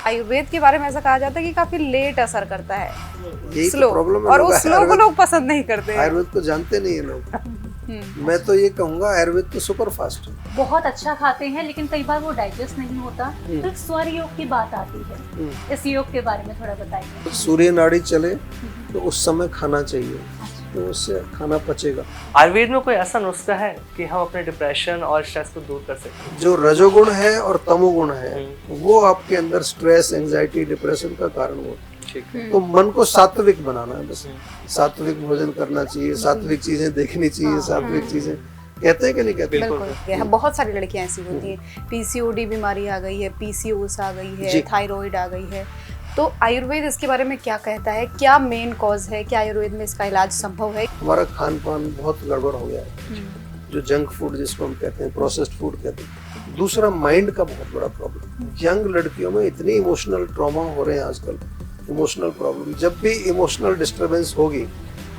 आयुर्वेद के बारे में ऐसा कहा जाता है कि काफी लेट असर करता है, यही स्लो, तो प्रॉब्लम है, और लोग उस स्लो को लोग पसंद नहीं करते हैं। आयुर्वेद को जानते नहीं है लोग। मैं तो ये कहूँगा आयुर्वेद तो सुपर फास्ट है। बहुत अच्छा खाते हैं लेकिन कई बार वो डाइजेस्ट नहीं होता, तो एक स्वर योग की बात आती है, इस योग के बारे में थोड़ा बताइए। सूर्य नाड़ी चले तो उस समय खाना चाहिए, तो उससे खाना पचेगा। आयुर्वेद में कोई ऐसा नुस्खा है कि हम अपने डिप्रेशन और स्ट्रेस को दूर कर सकते जो रजोगुण है और तमोगुण है वो आपके अंदर स्ट्रेस, एंजाइटी, डिप्रेशन का कारण हो। ठीक है। तो मन को सात्विक बनाना है बस। सात्विक भोजन करना चाहिए, सात्विक चीजें देखनी चाहिए, सात्विक चीजें कहते हैं कि नहीं कहते? बिल्कुल। यहाँ बहुत सारी लड़कियां ऐसी होती हैं, पीसीओडी बीमारी आ गई है, पीसीओएस आ गई है, थायराइड आ गई है। तो आयुर्वेद इसके बारे में क्या कहता है, क्या मेन कॉज है, क्या आयुर्वेद में इसका इलाज संभव है? हमारा खान पान बहुत गड़बड़ हो गया है, जो जंक फूड जिसको हम कहते हैं, प्रोसेस्ड फूड कहते हैं। दूसरा माइंड का बहुत बड़ा प्रॉब्लम, यंग लड़कियों में इतनी इमोशनल ट्रॉमा हो रहे हैं आजकल, इमोशनल प्रॉब्लम। जब भी इमोशनल डिस्टर्बेंस होगी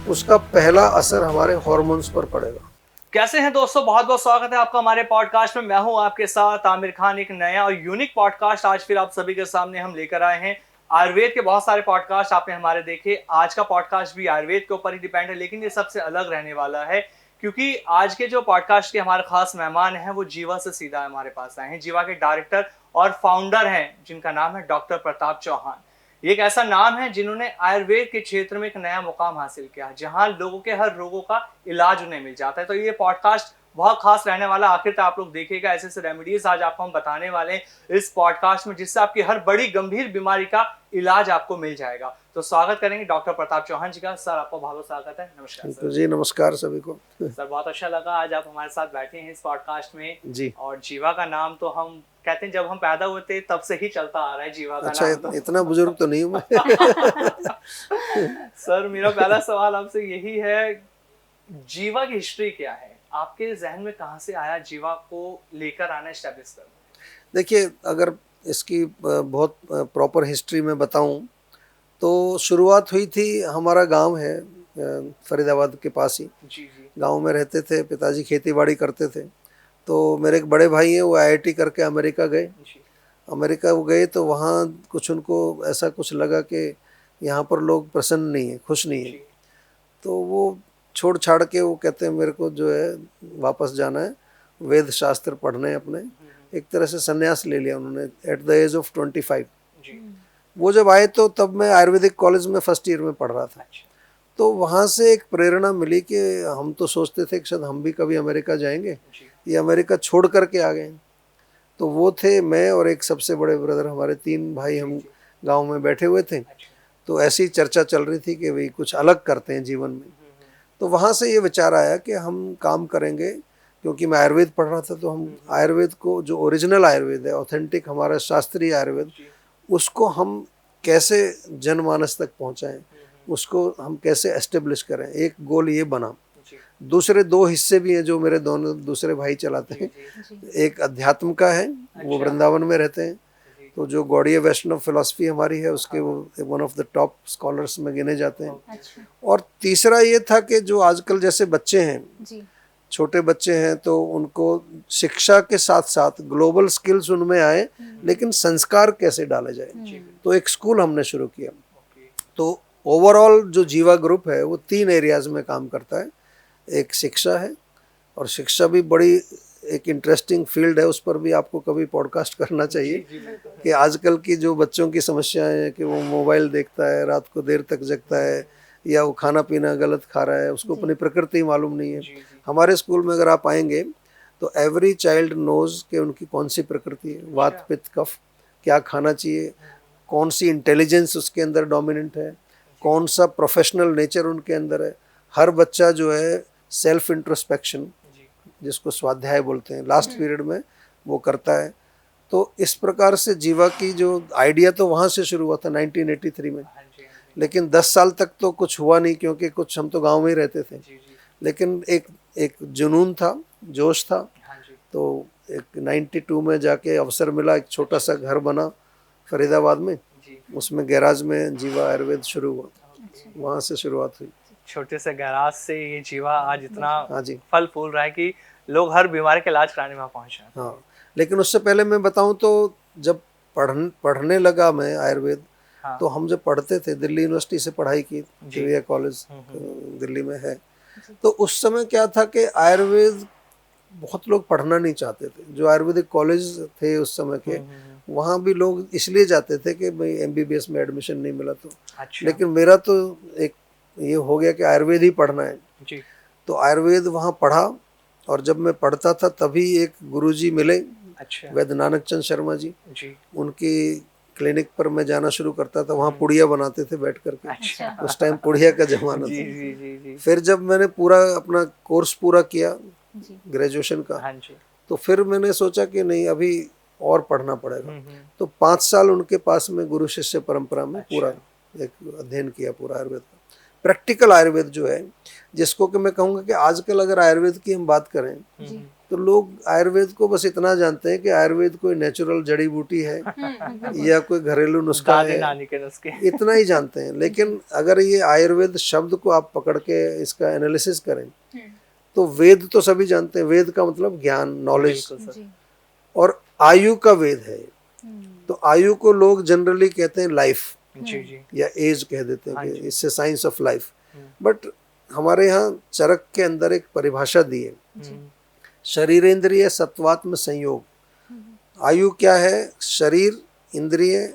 उसका पहला असर हमारे हार्मोन्स पर पड़ेगा। कैसे हैं दोस्तों, बहुत बहुत स्वागत है आपका हमारे पॉडकास्ट में। मैं हूं आपके साथ आमिर खान। एक नया और यूनिक पॉडकास्ट आज फिर आप सभी के सामने हम लेकर आए हैं। आयुर्वेद के बहुत सारे पॉडकास्ट आपने हमारे देखे, आज का पॉडकास्ट भी आयुर्वेद के ऊपर ही डिपेंड है, लेकिन ये सबसे अलग रहने वाला है क्योंकि आज के जो पॉडकास्ट के हमारे खास मेहमान हैं वो जीवा से सीधा हमारे पास आए हैं। जीवा के डायरेक्टर और फाउंडर हैं जिनका नाम है डॉक्टर प्रताप चौहान। ये एक ऐसा नाम है जिन्होंने आयुर्वेद के क्षेत्र में एक नया मुकाम हासिल किया, जहां लोगों के हर रोगों का इलाज उन्हें मिल जाता है। तो ये पॉडकास्ट बहुत खास रहने वाला, आखिर तक आप लोग देखिएगा। ऐसे ऐसे रेमेडीज आज आपको हम बताने वाले हैं इस पॉडकास्ट में, जिससे आपकी हर बड़ी गंभीर बीमारी का इलाज आपको मिल जाएगा। तो स्वागत करेंगे डॉक्टर प्रताप चौहान जी का। सर, आपका बहुत बहुत स्वागत है। नमस्कार सर। जी नमस्कार सभी को। सर, बहुत अच्छा लगा आज आप हमारे साथ बैठे हैं इस पॉडकास्ट में जी। और जीवा का नाम तो हम कहते हैं जब हम पैदा हुए थे तब से ही चलता आ रहा है जीवा का अच्छा, नाम। तो इतना बुजुर्ग तो नहीं हूँ मैं। सर, मेरा पहला सवाल आपसे यही है, जीवा की हिस्ट्री क्या है? आपके जहन में कहां से आया जीवा को लेकर आना, एस्टैब्लिश करना? देखिए, अगर इसकी बहुत प्रॉपर हिस्ट्री में बताऊं तो शुरुआत हुई थी, हमारा गांव है फरीदाबाद के पास ही। जी जी। गांव में रहते थे, पिताजी खेती बाड़ी करते थे। तो मेरे एक बड़े भाई हैं, वो आईआईटी करके अमेरिका गए। अमेरिका वो गए तो वहाँ कुछ उनको ऐसा कुछ लगा कि यहाँ पर लोग प्रसन्न नहीं है, खुश नहीं है। तो वो छोड़ छाड़ के वो कहते हैं मेरे को जो है वापस जाना है, वेद शास्त्र पढ़ने अपने। एक तरह से संन्यास ले लिया उन्होंने एट द एज ऑफ 25। वो जब आए तो तब मैं आयुर्वेदिक कॉलेज में फर्स्ट ईयर में पढ़ रहा था। तो वहाँ से एक प्रेरणा मिली कि हम तो सोचते थे कि शायद हम भी कभी अमेरिका जाएंगे, ये अमेरिका छोड़ करके आ गए। तो वो थे, मैं और एक सबसे बड़े ब्रदर, हमारे 3 भाई हम गांव में बैठे हुए थे। तो ऐसी चर्चा चल रही थी कि भाई कुछ अलग करते हैं जीवन में। तो वहाँ से ये विचार आया कि हम काम करेंगे, क्योंकि मैं आयुर्वेद पढ़ रहा था। तो हम आयुर्वेद को, जो ओरिजिनल आयुर्वेद है, ऑथेंटिक हमारा शास्त्रीय आयुर्वेद, उसको हम कैसे जनमानस तक पहुँचाएँ, उसको हम कैसे एस्टेब्लिश करें। एक गोल ये बना। दूसरे 2 हिस्से भी हैं जो मेरे दोनों दूसरे भाई चलाते हैं। एक अध्यात्म का है, वो वृंदावन में रहते हैं। तो जो गौड़ीय वैष्णव फिलॉसफी हमारी है, उसके वो one of the top scholars में गिने जाते हैं। और तीसरा ये था कि जो आजकल जैसे बच्चे हैं, छोटे बच्चे हैं, तो उनको शिक्षा के साथ साथ ग्लोबल स्किल्स उनमें आए, लेकिन संस्कार कैसे डाले जाए। तो एक स्कूल हमने शुरू किया। तो ओवरऑल जो जीवा ग्रुप है वो 3 एरियाज में काम करता है। एक शिक्षा है, और शिक्षा भी बड़ी एक इंटरेस्टिंग फील्ड है, उस पर भी आपको कभी पॉडकास्ट करना चाहिए। कि आजकल की जो बच्चों की समस्याएं हैं कि वो मोबाइल देखता है, रात को देर तक जगता है, या वो खाना पीना गलत खा रहा है, उसको अपनी प्रकृति मालूम नहीं है। हमारे स्कूल में अगर आप आएंगे तो एवरी चाइल्ड नोज कि उनकी कौन सी प्रकृति है, वात पित्त कफ, क्या खाना चाहिए, कौन सी इंटेलिजेंस उसके अंदर डोमिनेंट है, कौन सा प्रोफेशनल नेचर उनके अंदर है। हर बच्चा जो है सेल्फ इंट्रोस्पेक्शन, जिसको स्वाध्याय बोलते हैं, लास्ट पीरियड में वो करता है। तो इस प्रकार से जीवा की जो आइडिया तो वहाँ से शुरू हुआ था 1983 में। लेकिन 10 साल तक तो कुछ हुआ नहीं, क्योंकि कुछ हम तो गांव में ही रहते थे। लेकिन एक जुनून था, जोश था। तो एक 92 में जाके अवसर मिला, एक छोटा सा घर बना फरीदाबाद में, उसमें गैराज में जीवा आयुर्वेद शुरू हुआ। वहाँ से शुरुआत हुई। छोटे से गैराज से ये जीवा आज इतना फल फूल रहा है कि लोग हर बीमारी के इलाज कराने में पहुंच रहे हैं। हाँ, लेकिन उससे पहले मैं बताऊं तो जब पढ़ने लगा मैं आयुर्वेद, हाँ। तो हम जब पढ़ते थे, दिल्ली यूनिवर्सिटी से पढ़ाई की, चिड़िया कॉलेज दिल्ली में है, तो उस समय क्या था कि आयुर्वेद बहुत लोग पढ़ना नहीं चाहते थे। जो आयुर्वेदिक कॉलेज थे उस समय के, वहाँ भी लोग इसलिए जाते थे कि भाई MBBS में एडमिशन नहीं मिला तो। अच्छा। लेकिन मेरा तो एक ये हो गया कि आयुर्वेद ही पढ़ना है, जी। तो आयुर्वेद वहाँ पढ़ा। और जब मैं पढ़ता था तभी एक गुरुजी मिले, अच्छा। वैद्य नानक चंद शर्मा जी, जी। उनकी क्लिनिक पर मैं जाना शुरू करता था। वहाँ पुड़िया बनाते थे बैठ करके, अच्छा। उस टाइम पुड़िया का जमाना जी था। जी जी जी। फिर जब मैंने पूरा अपना कोर्स पूरा किया जी। ग्रेजुएशन का, हाँ जी। तो फिर मैंने सोचा कि नहीं, अभी और पढ़ना पड़ेगा। हम्म। तो 5 साल उनके पास में गुरु शिष्य परंपरा में अच्छा। पूरा एक अध्ययन किया, पूरा आयुर्वेद का प्रैक्टिकल आयुर्वेद जो है, जिसको कि मैं कहूँगा कि आजकल अगर आयुर्वेद की हम बात करें जी। तो लोग आयुर्वेद को बस इतना जानते हैं कि आयुर्वेद कोई नेचुरल जड़ी बूटी है या कोई घरेलू नुस्खा दादी है, नानी के नुस्खे। इतना ही जानते हैं। लेकिन अगर ये आयुर्वेद शब्द को आप पकड़ के इसका एनालिसिस करें तो वेद तो सभी जानते हैं। वेद का मतलब ज्ञान, नॉलेज, बिल्कुल सर। जी। और आयु का वेद है। तो आयु को लोग जनरली कहते हैं लाइफ जी जी। या एज कह देते हैं हाँ कि जी। इससे साइंस ऑफ लाइफ। बट हमारे यहाँ चरक के अंदर एक परिभाषा दी है, शरीरेंद्रिय सत्वात्म संयोग। आयु क्या है? शरीर, इंद्रिय,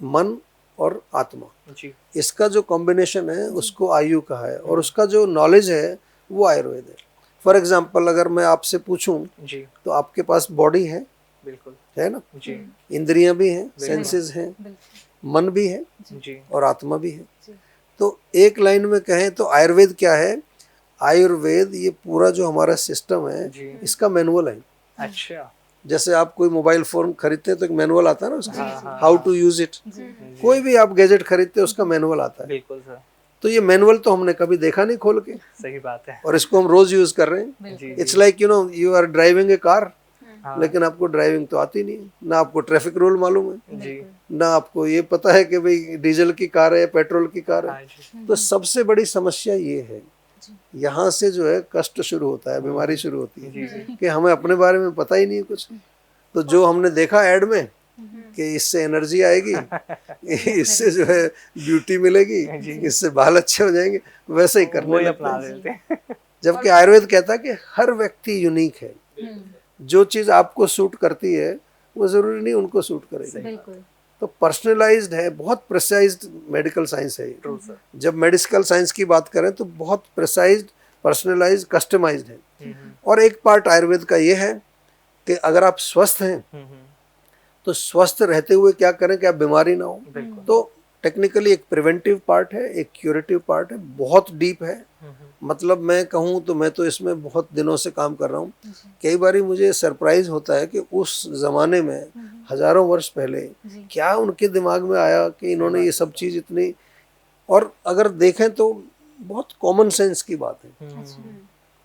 मन और आत्मा, जी। इसका जो कॉम्बिनेशन है उसको आयु कहा है। और उसका जो नॉलेज है वो आयुर्वेद है। फॉर एग्जाम्पल अगर मैं आपसे पूछूं जी। तो आपके पास बॉडी है बिल्कुल। है ना, जी इंद्रियां भी हैं, सेंसेस हैं, बिल्कुल। मन भी है जी। और आत्मा भी है। जी। तो एक लाइन में कहें तो आयुर्वेद क्या है? आयुर्वेद ये पूरा जो हमारा सिस्टम है जी। इसका मैनुअल है। अच्छा। जैसे आप कोई मोबाइल फोन खरीदते हैं तो एक मैनुअल आता है ना उसका, हाँ, हाउ टू यूज इट। कोई भी आप गैजेट खरीदते हैं उसका मैनुअल आता है। बिल्कुल सर। तो ये मैनुअल तो हमने कभी देखा नहीं खोल के, सही बात है। और इसको हम रोज यूज कर रहे हैं। जी it's like you are driving a car, हाँ। लेकिन आपको ड्राइविंग तो आती नहीं है, ना आपको ट्रैफिक रूल मालूम है, जी। ना आपको ये पता है कि भाई डीजल की कार है या पेट्रोल की कार है। हाँ जी। तो सबसे बड़ी समस्या ये है, यहाँ से जो है कष्ट शुरू होता है, बीमारी शुरू होती जी है जी। कि हमें अपने बारे में पता ही नहीं है कुछ। तो जो हमने देखा ऐड में कि इससे एनर्जी आएगी, इससे जो है ब्यूटी मिलेगी, इससे बाल अच्छे हो जाएंगे, वैसे ही करने वही लगते अपना हैं। लेते हैं। जबकि आयुर्वेद कहता है कि हर व्यक्ति यूनिक है, जो चीज आपको सूट करती है वो जरूरी नहीं उनको सूट करेगी। बिल्कुल। तो पर्सनलाइज्ड है, बहुत प्रिसाइज्ड मेडिकल साइंस है ये। True sir. जब मेडिकल साइंस की बात करें तो बहुत प्रिसाइज्ड, पर्सनलाइज्ड, कस्टमाइज्ड है। और एक पार्ट आयुर्वेद का ये है कि अगर आप स्वस्थ हैं तो स्वस्थ रहते हुए क्या करें कि आप बीमारी ना हो। बिल्कुल। तो टेक्निकली एक प्रिवेंटिव पार्ट है, एक क्यूरेटिव पार्ट है, बहुत डीप है। मतलब मैं कहूँ तो मैं तो इसमें बहुत दिनों से काम कर रहा हूँ। कई बार मुझे सरप्राइज होता है कि उस जमाने में हजारों वर्ष पहले क्या उनके दिमाग में आया कि इन्होंने ये सब चीज़ इतनी, और अगर देखें तो बहुत कॉमन सेंस की बात है,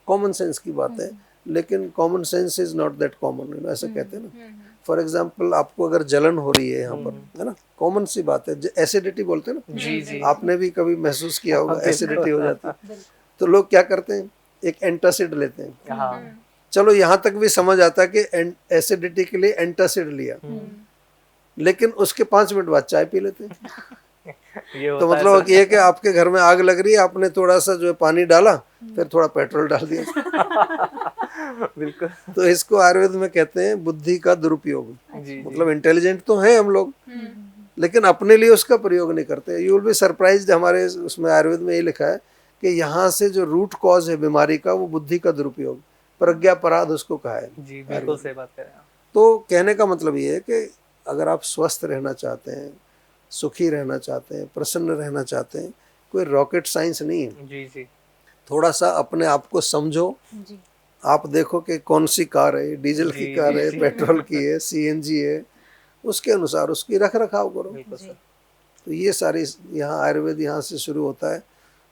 कॉमन सेंस की बात है। लेकिन common sense is not that common, ऐसा कहते हैं ना। फॉर एग्जाम्पल आपको अगर जलन हो रही है यहाँ पर, है ना, कॉमन सी बात है, एसिडिटी बोलते हैं ना, जी जी। आपने भी कभी महसूस किया होगा एसिडिटी हो जाती है। तो लोग क्या करते हैं, एक एंटासिड लेते हैं। हाँ। चलो यहाँ तक भी समझ आता है कि एसिडिटी के लिए एंटासिड लिया, लेकिन उसके 5 मिनट बाद चाय पी लेते हैं। ये तो होता है मतलब सर। ये है कि आपके घर में आग लग रही है, आपने थोड़ा सा जो है पानी डाला, फिर थोड़ा पेट्रोल डाल दिया। बिल्कुल। तो इसको आयुर्वेद में कहते हैं बुद्धि का दुरुपयोग। जी मतलब इंटेलिजेंट तो हैं हम लोग, लेकिन अपने लिए उसका प्रयोग नहीं करते। यू विल बी सरप्राइज्ड, हमारे उसमें आयुर्वेद में ये लिखा है कि यहाँ से जो रूट कॉज है बीमारी का वो बुद्धि का दुरुपयोग, प्रज्ञापराध उसको कहा है। जी बिल्कुल सही बात कर रहे हैं। तो कहने का मतलब ये है कि अगर आप स्वस्थ रहना चाहते हैं, सुखी रहना चाहते हैं, प्रसन्न रहना चाहते हैं, कोई रॉकेट साइंस नहीं है। जी जी। थोड़ा सा अपने आप को समझो। आप देखो कि कौन सी कार है, डीजल की कार है, पेट्रोल की है, CNG है, उसके अनुसार उसकी रख रखाव करो। बिल्कुल सर। तो ये सारी यहाँ आयुर्वेद यहाँ से शुरू होता है।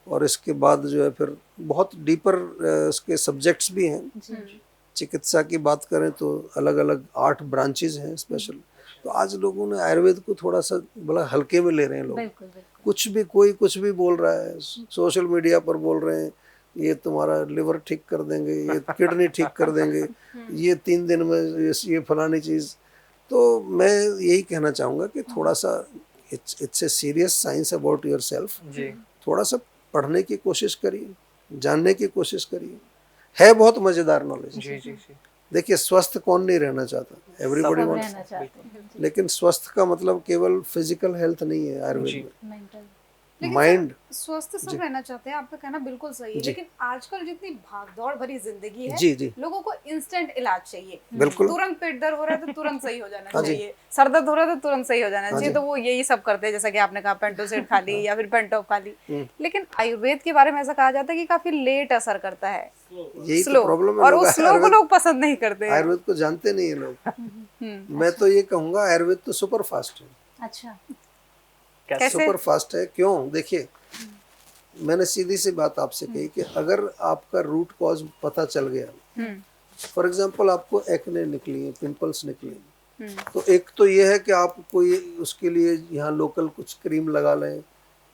और इसके बाद जो है फिर बहुत डीपर उसके सब्जेक्ट्स भी हैं। चिकित्सा की बात करें तो अलग अलग 8 ब्रांचेज हैं स्पेशल। तो आज लोगों ने आयुर्वेद को थोड़ा सा बड़ा हल्के में ले रहे हैं लोग। बिल्कुल बिल्कुल। कुछ भी कोई कुछ भी बोल रहा है, सोशल मीडिया पर बोल रहे हैं ये तुम्हारा लिवर ठीक कर देंगे, ये किडनी ठीक कर देंगे, ये 3 दिन में ये फलानी चीज़। तो मैं यही कहना चाहूँगा कि थोड़ा सा it's a serious science about yourself. जी थोड़ा सा पढ़ने की कोशिश करिए, जानने की कोशिश करिए, है बहुत मज़ेदार नॉलेज। जी जी जी देखिए स्वस्थ कौन नहीं रहना चाहता, एवरीबॉडी सब वांट्स, रहना चाहते हैं जी। लेकिन स्वस्थ का मतलब केवल फिजिकल हेल्थ नहीं है आयुर्वेद जी। में, मेंटल लेकिन माइंड। स्वस्थ सब रहना चाहते हैं, आपका कहना बिल्कुल सही है, जी। लेकिन आजकल जितनी भागदौड़ भरी जिंदगी है, जी जी लोगों को इंस्टेंट इलाज चाहिए। बिल्कुल। तुरंत पेट दर्द हो रहा है तो तुरंत सही हो जाना हाँ जी। चाहिए, सर दर्द हो रहा है तो तुरंत सही हो जाना हाँ चाहिए, जी। तो वो यही सब करते हैं, जैसा कि आपने कहा पेंटोसिड खा ली या फिर पेंटॉप खा ली। हम्म। लेकिन आयुर्वेद के बारे में ऐसा कहा जाता है कि काफी लेट असर करता है, यही तो स्लो, प्रॉब्लम है, और लोग उस स्लो को आयुर्वेद लोग पसंद नहीं करते हैं। आयुर्वेद को जानते नहीं है लोग। मैं तो ये कहूँगा आयुर्वेद तो सुपर फास्ट है, अच्छा कैसे? सुपर फास्ट है। क्यों? देखिए मैंने सीधी सी बात आपसे कही कि अगर आपका रूट कॉज पता चल गया, फॉर एग्जांपल आपको एक्ने निकली है, पिंपल्स निकली हैं, तो एक तो ये है कि आप कोई उसके लिए यहाँ लोकल कुछ क्रीम लगा लें,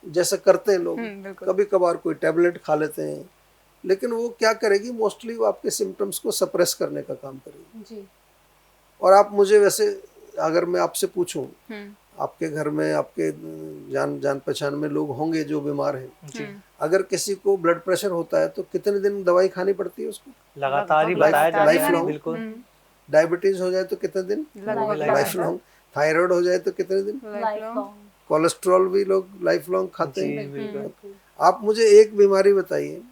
जैसे करते हैं लोग, बिल्कुल। कभी कभार कोई टैबलेट खा लेते हैं, लेकिन वो क्या करेगी, मोस्टली वो आपके सिम्टम्स को सप्रेस करने का काम करेगी। जी और आप मुझे वैसे अगर मैं आपसे पूछूं, हम्म, आपके घर में आपके जान पहचान में लोग होंगे जो बीमार हैं, जी अगर किसी को ब्लड प्रेशर होता है तो कितने दिन दवाई खानी पड़ती है उसको? लगातार ही लगातार बताया जा life रहा है long। बिल्कुल। डायबिटीज हो जाए तो कितने दिन? Life long. थायराइड हो जाए तो कितने दिन? लाइफ लॉन्ग कोलेस्ट्रॉल भी लोग लाइफ लॉन्ग खाते जी हैं। बिल्कुल आप मुझे एक बीमारी बताइए,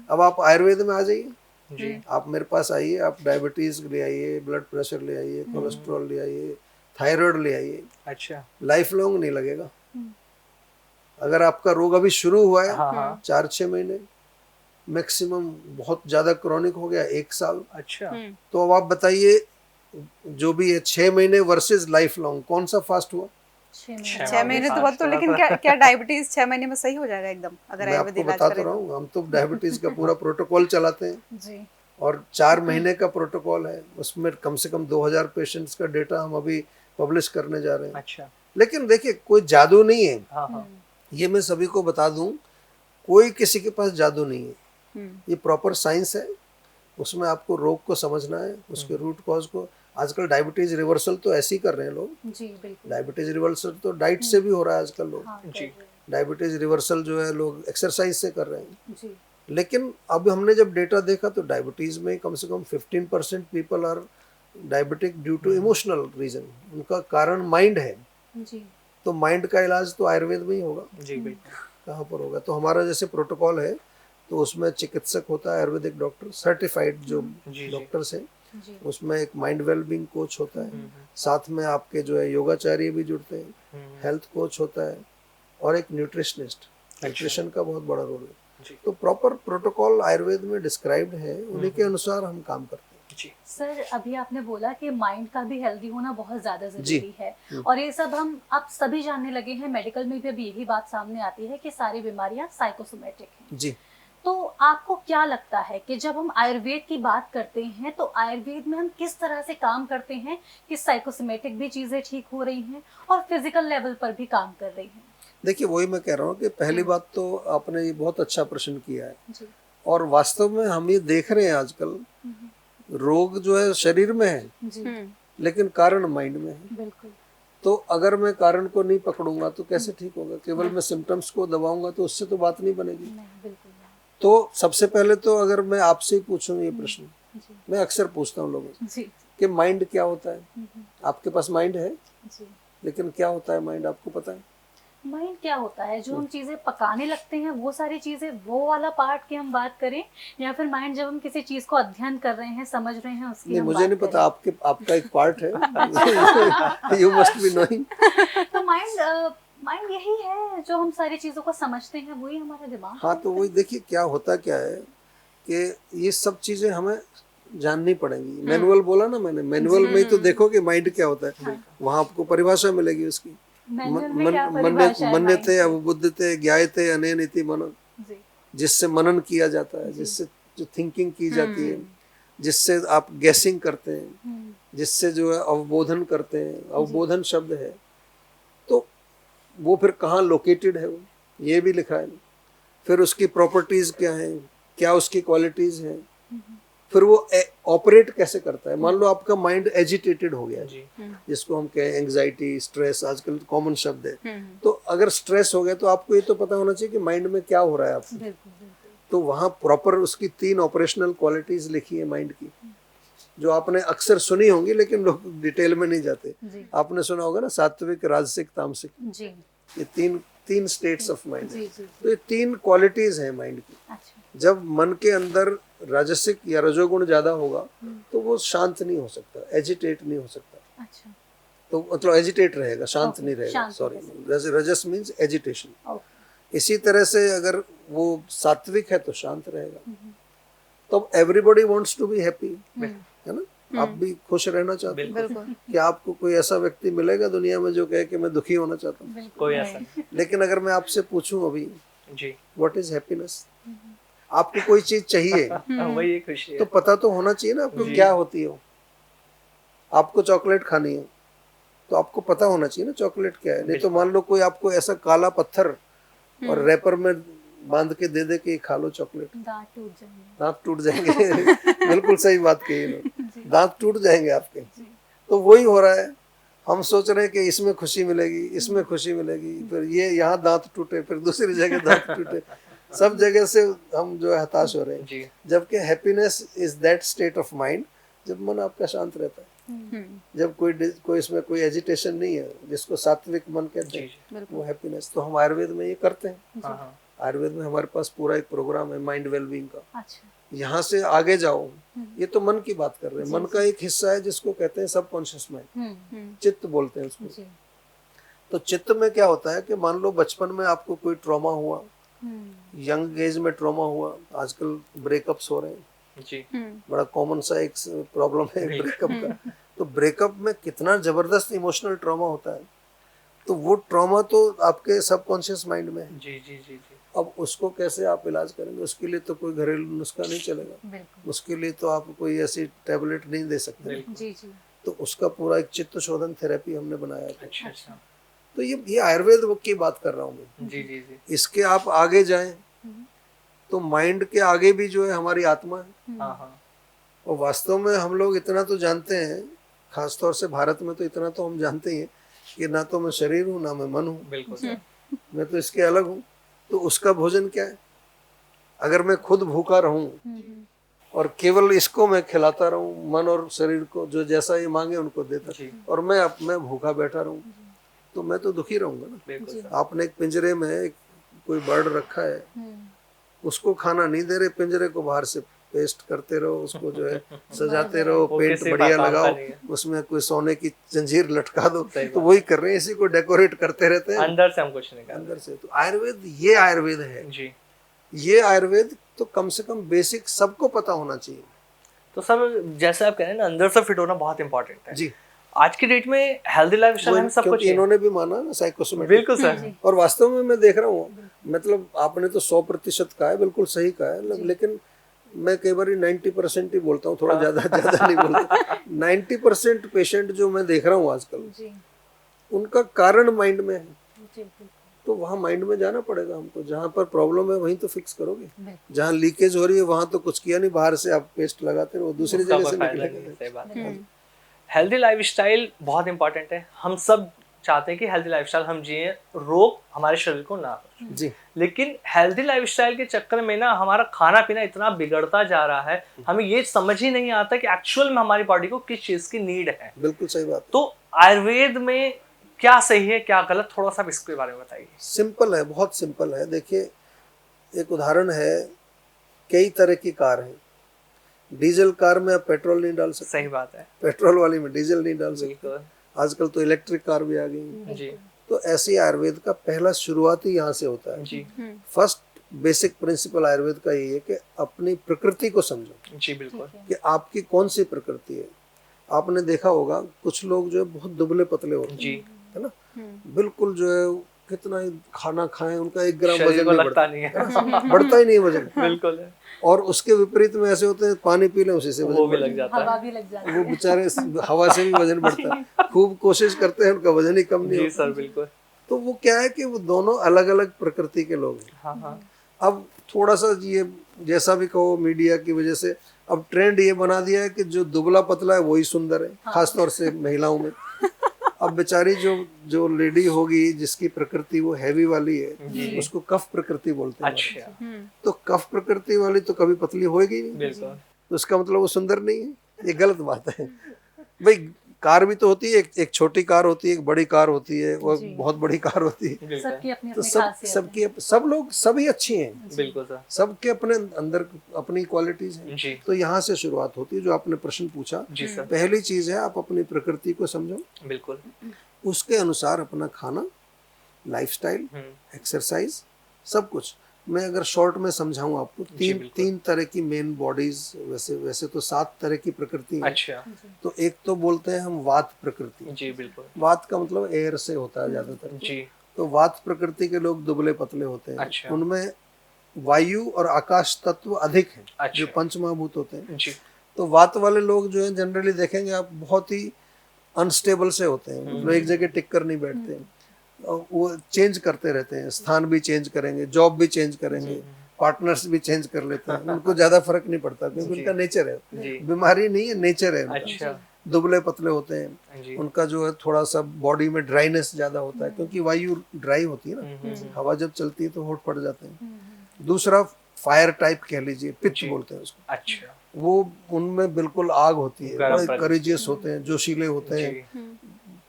अब आप आयुर्वेद में आ जाइए, जी आप मेरे पास आइए, आप डायबिटीज ले आइए, ब्लड प्रेशर ले आइए, कोलेस्ट्रॉल ले आइए, थायराइड ले आइए, अच्छा लाइफ लॉन्ग नहीं लगेगा। अगर आपका रोग अभी शुरू हुआ है हाँ हाँ 4-6 महीने, मैक्सिमम बहुत ज्यादा क्रॉनिक हो गया 1 साल, अच्छा तो अब आप बताइए जो भी है 6 महीने वर्सेस लाइफ लॉन्ग, कौन सा फास्ट हुआ? 6 6 महीने तो बहुत, तो लेकिन क्या क्या डायबिटीज 6 महीने में सही हो जाएगा एकदम, अगर मैं आयुर्वेद आपको इलाज बता तो करें रहा तो? हूँ, हम तो डायबिटीज का पूरा प्रोटोकॉल चलाते हैं जी और 4 महीने का प्रोटोकॉल है, उसमें कम से कम 2000 पेशेंट्स का डेटा हम अभी पब्लिश करने जा रहे हैं। अच्छा लेकिन देखिए कोई जादू नहीं है, हाँ हाँ ये मैं सभी को बता दूं, कोई किसी के पास जादू नहीं है, ये प्रॉपर साइंस है। उसमें आपको रोग को समझना है, उसके रूट कॉज को। आजकल डायबिटीज रिवर्सल तो ऐसे ही कर रहे हैं लोग, जी बिल्कुल डायबिटीज रिवर्सल तो डाइट से भी हो रहा है आजकल लोग, हाँ जी डायबिटीज रिवर्सल जो है लोग एक्सरसाइज से कर रहे हैं। जी लेकिन अब हमने जब डेटा देखा तो डायबिटीज में कम से कम 15% people are diabetic due to emotional reason, उनका कारण माइंड है। जी तो माइंड का इलाज तो आयुर्वेद में ही होगा, जी बिल्कुल कहाँ पर होगा? तो हमारा जैसे प्रोटोकॉल है तो उसमें चिकित्सक होता है, आयुर्वेदिक डॉक्टर, सर्टिफाइड जो जी डॉक्टर्स हैं, जी उसमें एक माइंड वेलबींग कोच होता है, साथ में आपके जो है योगाचार्य भी जुड़ते हैं, हेल्थ कोच होता है और एक न्यूट्रिशनिस्ट, न्यूट्रिशन का बहुत बड़ा रोल है। जी तो प्रॉपर प्रोटोकॉल आयुर्वेद में डिस्क्राइब्ड है, उन्हीं के अनुसार हम काम करते हैं। जी सर अभी आपने बोला कि माइंड का भी हेल्दी होना बहुत ज्यादा जी। जरूरी है, और ये सब हम अब सभी जानने लगे हैं, मेडिकल में भी अभी यही बात सामने आती है कि सारी बीमारियां साइकोसोमेटिक हैं। जी तो आपको क्या लगता है कि जब हम आयुर्वेद की बात करते हैं तो आयुर्वेद में हम किस तरह से काम करते हैं कि साइकोसोमेटिक भी चीजें ठीक हो रही हैं और फिजिकल लेवल पर भी काम कर रही हैं? देखिए वही मैं कह रहा हूँ कि पहली बात तो आपने ये बहुत अच्छा प्रश्न किया है, जी और वास्तव में हम ये देख रहे हैं आजकल रोग जो है शरीर में है जी लेकिन कारण माइंड में है। बिल्कुल तो अगर मैं कारण को नहीं पकड़ूंगा तो कैसे ठीक होगा? केवल मैं सिम्टम्स को दबाऊंगा तो उससे तो बात नहीं बनेगी। नहीं बिल्कुल नहीं। तो सबसे पहले तो अगर मैं आपसे ही पूछूं ये प्रश्न, जी मैं अक्सर पूछता हूँ लोगों से जी कि माइंड क्या होता है? आपके पास माइंड है, जी लेकिन क्या होता है माइंड आपको पता है? माइंड क्या होता है? जो हम चीजें पकाने लगते हैं वो सारी चीजें, वो वाला पार्ट की हम बात करें, या फिर माइंड जब हम किसी चीज को अध्ययन कर रहे हैं, समझ रहे हैं, उसकी नहीं, हम मुझे बात नहीं पता, करें? आपका एक पार्ट है, यू मस्ट बी नोइंग। तो माइंड यही है जो हम सारी चीजों को समझते हैं, वही हमारा दिमाग हाँ है। तो वही देखिए क्या होता क्या है कि ये सब चीजें हमें जाननी पड़ेंगी। मैनुअल बोला ना मैंने, मैनुअल में ही तो देखो कि माइंड क्या होता है, वहां आपको परिभाषा मिलेगी उसकी। मैनुअल में क्या परिभाषा है मन्यते mind की? अवबुद्धते ज्ञायते अनेन इति मनन, जी जिससे मनन किया जाता है, जिससे जो थिंकिंग की जाती है, जिससे आप गैसिंग करते हैं, जिससे जो है अवबोधन करते हैं, अवबोधन शब्द है, तो वो फिर कहाँ लोकेटेड है वो ये भी लिखा है। फिर उसकी प्रॉपर्टीज क्या हैं, क्या उसकी क्वालिटीज हैं, फिर वो ऑपरेट कैसे करता है। मान लो आपका माइंड एजिटेटेड हो गया, जी जिसको हम कहें एंग्जाइटी, स्ट्रेस, आजकल कॉमन शब्द है। हम्म, तो अगर स्ट्रेस हो गया तो आपको ये तो पता होना चाहिए कि माइंड में क्या हो रहा है आपको। बिल्कुल बिल्कुल। तो वहाँ प्रॉपर उसकी 3 ऑपरेशनल क्वालिटीज लिखी है माइंड की, जो आपने अक्सर सुनी होंगी लेकिन लोग डिटेल में नहीं जाते। जी आपने सुना होगा ना, सात्विक, राजसिक, तामसिक, जी ये तीन स्टेट्स ऑफ माइंड जी है। जी तो ये 3 क्वालिटीज हैं माइंड की। अच्छा जब मन के अंदर राजसिक या रजोगुण ज्यादा होगा तो वो शांत नहीं हो सकता, एजिटेट नहीं हो सकता। अच्छा तो मतलब एजिटेट रहेगा, शांत Okay, नहीं रहेगा। शांत सॉरी, रहेगा। रजस मीन्स एजिटेशन। ओके इसी तरह से अगर वो सात्विक है तो शांत रहेगा। तो everybody wants to be happy, है ना। आप भी खुश रहना चाहते हैं। बिल्कुल कि आपको कोई ऐसा व्यक्ति मिलेगा दुनिया में जो कहे कि मैं दुखी होना चाहता हूँ। कोई ऐसा नहीं। लेकिन अगर मैं आपसे पूछूं अभी, जी व्हाट इज हैप्पीनेस, आपको कोई चीज चाहिए वही एक खुशी है। तो पता तो होना चाहिए ना आपको क्या होती है। आपको चॉकलेट खानी है तो आपको पता होना चाहिए ना चॉकलेट क्या है। नहीं तो मान लो कोई आपको ऐसा काला पत्थर और रैपर में बांध के दे दे कि खा लो चॉकलेट, दांत टूट जाएंगे। दांत टूट जाएंगे। बिल्कुल सही बात कही इन्होंने, दांत टूट जाएंगे आपके। तो वही हो रहा है, हम सोच रहे हैं कि इसमें खुशी मिलेगी, इसमें खुशी मिलेगी, फिर ये यहाँ दांत टूटे, फिर दूसरी जगह दांत टूटे, सब जगह से हम जो है हताश हो रहे हैं। जी जबकि happiness is that state of mind जब मन आपका शांत रहता है, जब कोई इसमें कोई एजिटेशन नहीं है, जिसको सात्विक मन कहते जी हैं, वो हैप्पीनेस। तो हम आयुर्वेद में ये करते हैं। हाँ हाँ आयुर्वेद में हमारे पास पूरा एक प्रोग्राम है माइंड वेलबींग का। अच्छा यहाँ से आगे जाओ, ये तो मन की बात कर रहे हैं। मन का एक हिस्सा है जिसको कहते हैं सबकॉन्शियस माइंड, चित्त बोलते हैं उसको। जी तो चित्त में क्या होता है कि मान लो बचपन में आपको कोई ट्रॉमा हुआ, यंग एज में ट्रॉमा हुआ, आजकल ब्रेकअप्स हो रहे हैं, जी बड़ा कॉमन सा एक प्रॉब्लम है ब्रेकअप का। तो ब्रेकअप में कितना जबरदस्त इमोशनल ट्रॉमा होता है। तो वो ट्रॉमा तो आपके सबकॉन्शियस माइंड में है। जी जी जी जी अब उसको कैसे आप इलाज करेंगे, उसके लिए तो कोई घरेलू नुस्खा नहीं चलेगा, बिल्कुल उसके लिए तो आप कोई ऐसी टैबलेट नहीं दे सकते। जी जी तो उसका पूरा एक चित्त शोधन थेरेपी हमने बनाया था। अच्छा अच्छा तो ये आयुर्वेद की बात कर रहा हूँ मैं। जी जी जी इसके आप आगे जाएं तो माइंड के आगे भी जो है हमारी आत्मा है। हाँ हाँ और वास्तव में हम लोग इतना तो जानते हैं, खासतौर से भारत में तो इतना तो हम जानते ही हैं कि ना तो मैं शरीर हूँ ना मैं मन हूँ, बिल्कुल सर मैं तो इसके अलग हूँ। तो उसका भोजन क्या है? अगर मैं खुद भूखा रहूं और केवल इसको मैं खिलाता रहूं, मन और शरीर को जो जैसा ये मांगे उनको देता, जी और मैं भूखा बैठा रहूं, तो मैं तो दुखी रहूंगा ना। बिल्कुल सर आपने एक पिंजरे में एक कोई बर्ड रखा है, उसको खाना नहीं दे रहे, पिंजरे को बाहर से पेस्ट करते रहो, उसको जो है सजाते रहो, वो पेंट किसी बढ़िया काम का लगाओ, नहीं है। उसमें कोई सोने की जंजीर लटका दो। सही तो बात। वही कर रहे हैं, इसी को डेकोरेट करते रहते हैं अंदर से हम कुछ नहीं कर अंदर से। तो आयुर्वेद, ये आयुर्वेद है। रहे जी। ये आयुर्वेद तो कम से कम बेसिक सबको पता होना चाहिए। तो सर जैसे आप कह रहे हैं ना, अंदर से फिट होना बहुत इंपॉर्टेंट है। जी, आज की डेट में हेल्दी लाइफ स्टाइल में सब कुछ क्योंकि है। इन्होंने भी माना ना साइकोसोमेटिक। बिल्कुल सर और वास्तव में मैं देख रहा हूँ, मतलब आपने तो 100% कहा है, बिल्कुल सही कहा है, लेकिन मैं कई बार 90% ही बोलता हूँ, थोड़ा ज्यादा नहीं बोलता। 90% पेशेंट जो मैं देख रहा हूँ आजकल, जी उनका कारण माइंड में है। जी बिल्कुल तो वहाँ माइंड में जाना पड़ेगा हमको, जहाँ पर प्रॉब्लम है वहीं तो फिक्स करोगे। बिल्कुल जहाँ लीकेज हो रही है वहाँ तो कुछ किया नहीं, बाहर से आप पेस्ट लगाते रहो, दूसरी उसका जगह से कोई फायदा निकलेगा। नहीं है, सही बात है। हेल्दी लाइफस्टाइल बहुत इंपॉर्टेंट है। हम सब चाहते हैं कि हेल्दी लाइफस्टाइल हम जिए, रोग हमारे शरीर को ना हो। जी, लेकिन हेल्दी लाइफस्टाइल के चक्कर में ना हमारा खाना पीना इतना बिगड़ता जा रहा है, हमें ये समझ ही नहीं आता कि एक्चुअल में हमारी बॉडी को किस चीज की नीड है। बिल्कुल सही बात। तो आयुर्वेद में क्या सही है क्या गलत, थोड़ा सा इसके बारे में बताइए। सिंपल है, बहुत सिंपल है। देखिए, एक उदाहरण है, कई तरह की कार है। डीजल कार में आप पेट्रोल नहीं डाल सकते, सही बात है। पेट्रोल वाली में डीजल नहीं डाल सकते। बिल्कुल आजकल तो इलेक्ट्रिक कार भी आ गई हैं। जी तो ऐसे आयुर्वेद का पहला शुरुआती यहाँ से होता है। जी फर्स्ट बेसिक प्रिंसिपल आयुर्वेद का यही है कि अपनी प्रकृति को समझो जी बिल्कुल कि आपकी कौन सी प्रकृति है। आपने देखा होगा कुछ लोग जो है बहुत दुबले पतले होते हैं, जी, है ना, बिल्कुल जो है कितना ही खाना खाएं उनका 1 ग्राम शरीर वजन को नहीं लगता बढ़ता, नहीं है। बढ़ता ही नहीं वजन। बिल्कुल है। और उसके विपरीत में ऐसे होते हैं, पानी पी लें उसी से वो वजन भी बढ़ लग जाता हवा है। भी लग जाती वो बेचारे हवा से भी वजन बढ़ता है, खूब कोशिश करते हैं, उनका वजन ही कम नहीं जी होता। सर बिल्कुल। तो वो क्या है कि वो दोनों अलग अलग प्रकृति के लोग हैं। हाँ हाँ अब थोड़ा सा ये जैसा भी कहो, मीडिया की वजह से अब ट्रेंड ये बना दिया है कि जो दुबला पतला है वही सुंदर है, खासतौर से महिलाओं में। अब बेचारी जो लेडी होगी जिसकी प्रकृति वो हैवी वाली है, उसको कफ प्रकृति बोलते हैं। अच्छा, तो कफ प्रकृति वाली तो कभी पतली होएगी नहीं, बिल्कुल। तो इसका मतलब वो सुंदर नहीं है, ये गलत बात है। भाई कार भी तो होती है, एक छोटी कार होती है, एक बड़ी कार होती है, वो बहुत बड़ी कार होती है। सबकी अपनी तो अपनी खासियत सभी अच्छी हैं, बिल्कुल सर। सबके अपने अंदर अपनी क्वालिटीज हैं। जी तो यहाँ से शुरुआत होती है। जो आपने प्रश्न पूछा, जी सर, पहली चीज है आप अपनी प्रकृति को समझो, बिल्कुल। उसके अनुसार अपना खाना, लाइफस्टाइल, एक्सरसाइज, सब कुछ। मैं अगर शॉर्ट में समझाऊं आपको, तीन तरह की मेन बॉडीज, वैसे तो 7 तरह की प्रकृति है। अच्छा, तो एक तो बोलते हैं हम वात प्रकृति। जी बिल्कुल। वात का मतलब एयर से होता है ज्यादातर। जी तो वात प्रकृति के लोग दुबले पतले होते हैं। अच्छा। उनमें वायु और आकाश तत्व अधिक है, अच्छा। जो पंचमहाभूत होते हैं। जी तो वात वाले लोग जो है जनरली देखेंगे आप, बहुत ही अनस्टेबल से होते हैं, मतलब एक जगह टिक कर नहीं बैठते हैं। और वो चेंज करते रहते हैं, स्थान भी चेंज करेंगे, जॉब भी चेंज करेंगे, पार्टनर्स भी चेंज कर लेते हैं। उनको ज्यादा फर्क नहीं पड़ता क्योंकि उनका नेचर है, जी बीमारी नहीं है, नेचर है उनका। अच्छा, दुबले पतले होते हैं, जी उनका जो है थोड़ा सा बॉडी में ड्राइनेस ज्यादा होता है, क्योंकि वायु ड्राई होती है ना, हवा जब चलती है तो होठ पड़ जाते हैं। दूसरा फायर टाइप कह लीजिए, पिच बोलते हैं उसको। अच्छा, वो उनमें बिल्कुल आग होती है, गरम बड़े प्रकृति। करेजियस होते हैं, जोशीले होते हैं। जी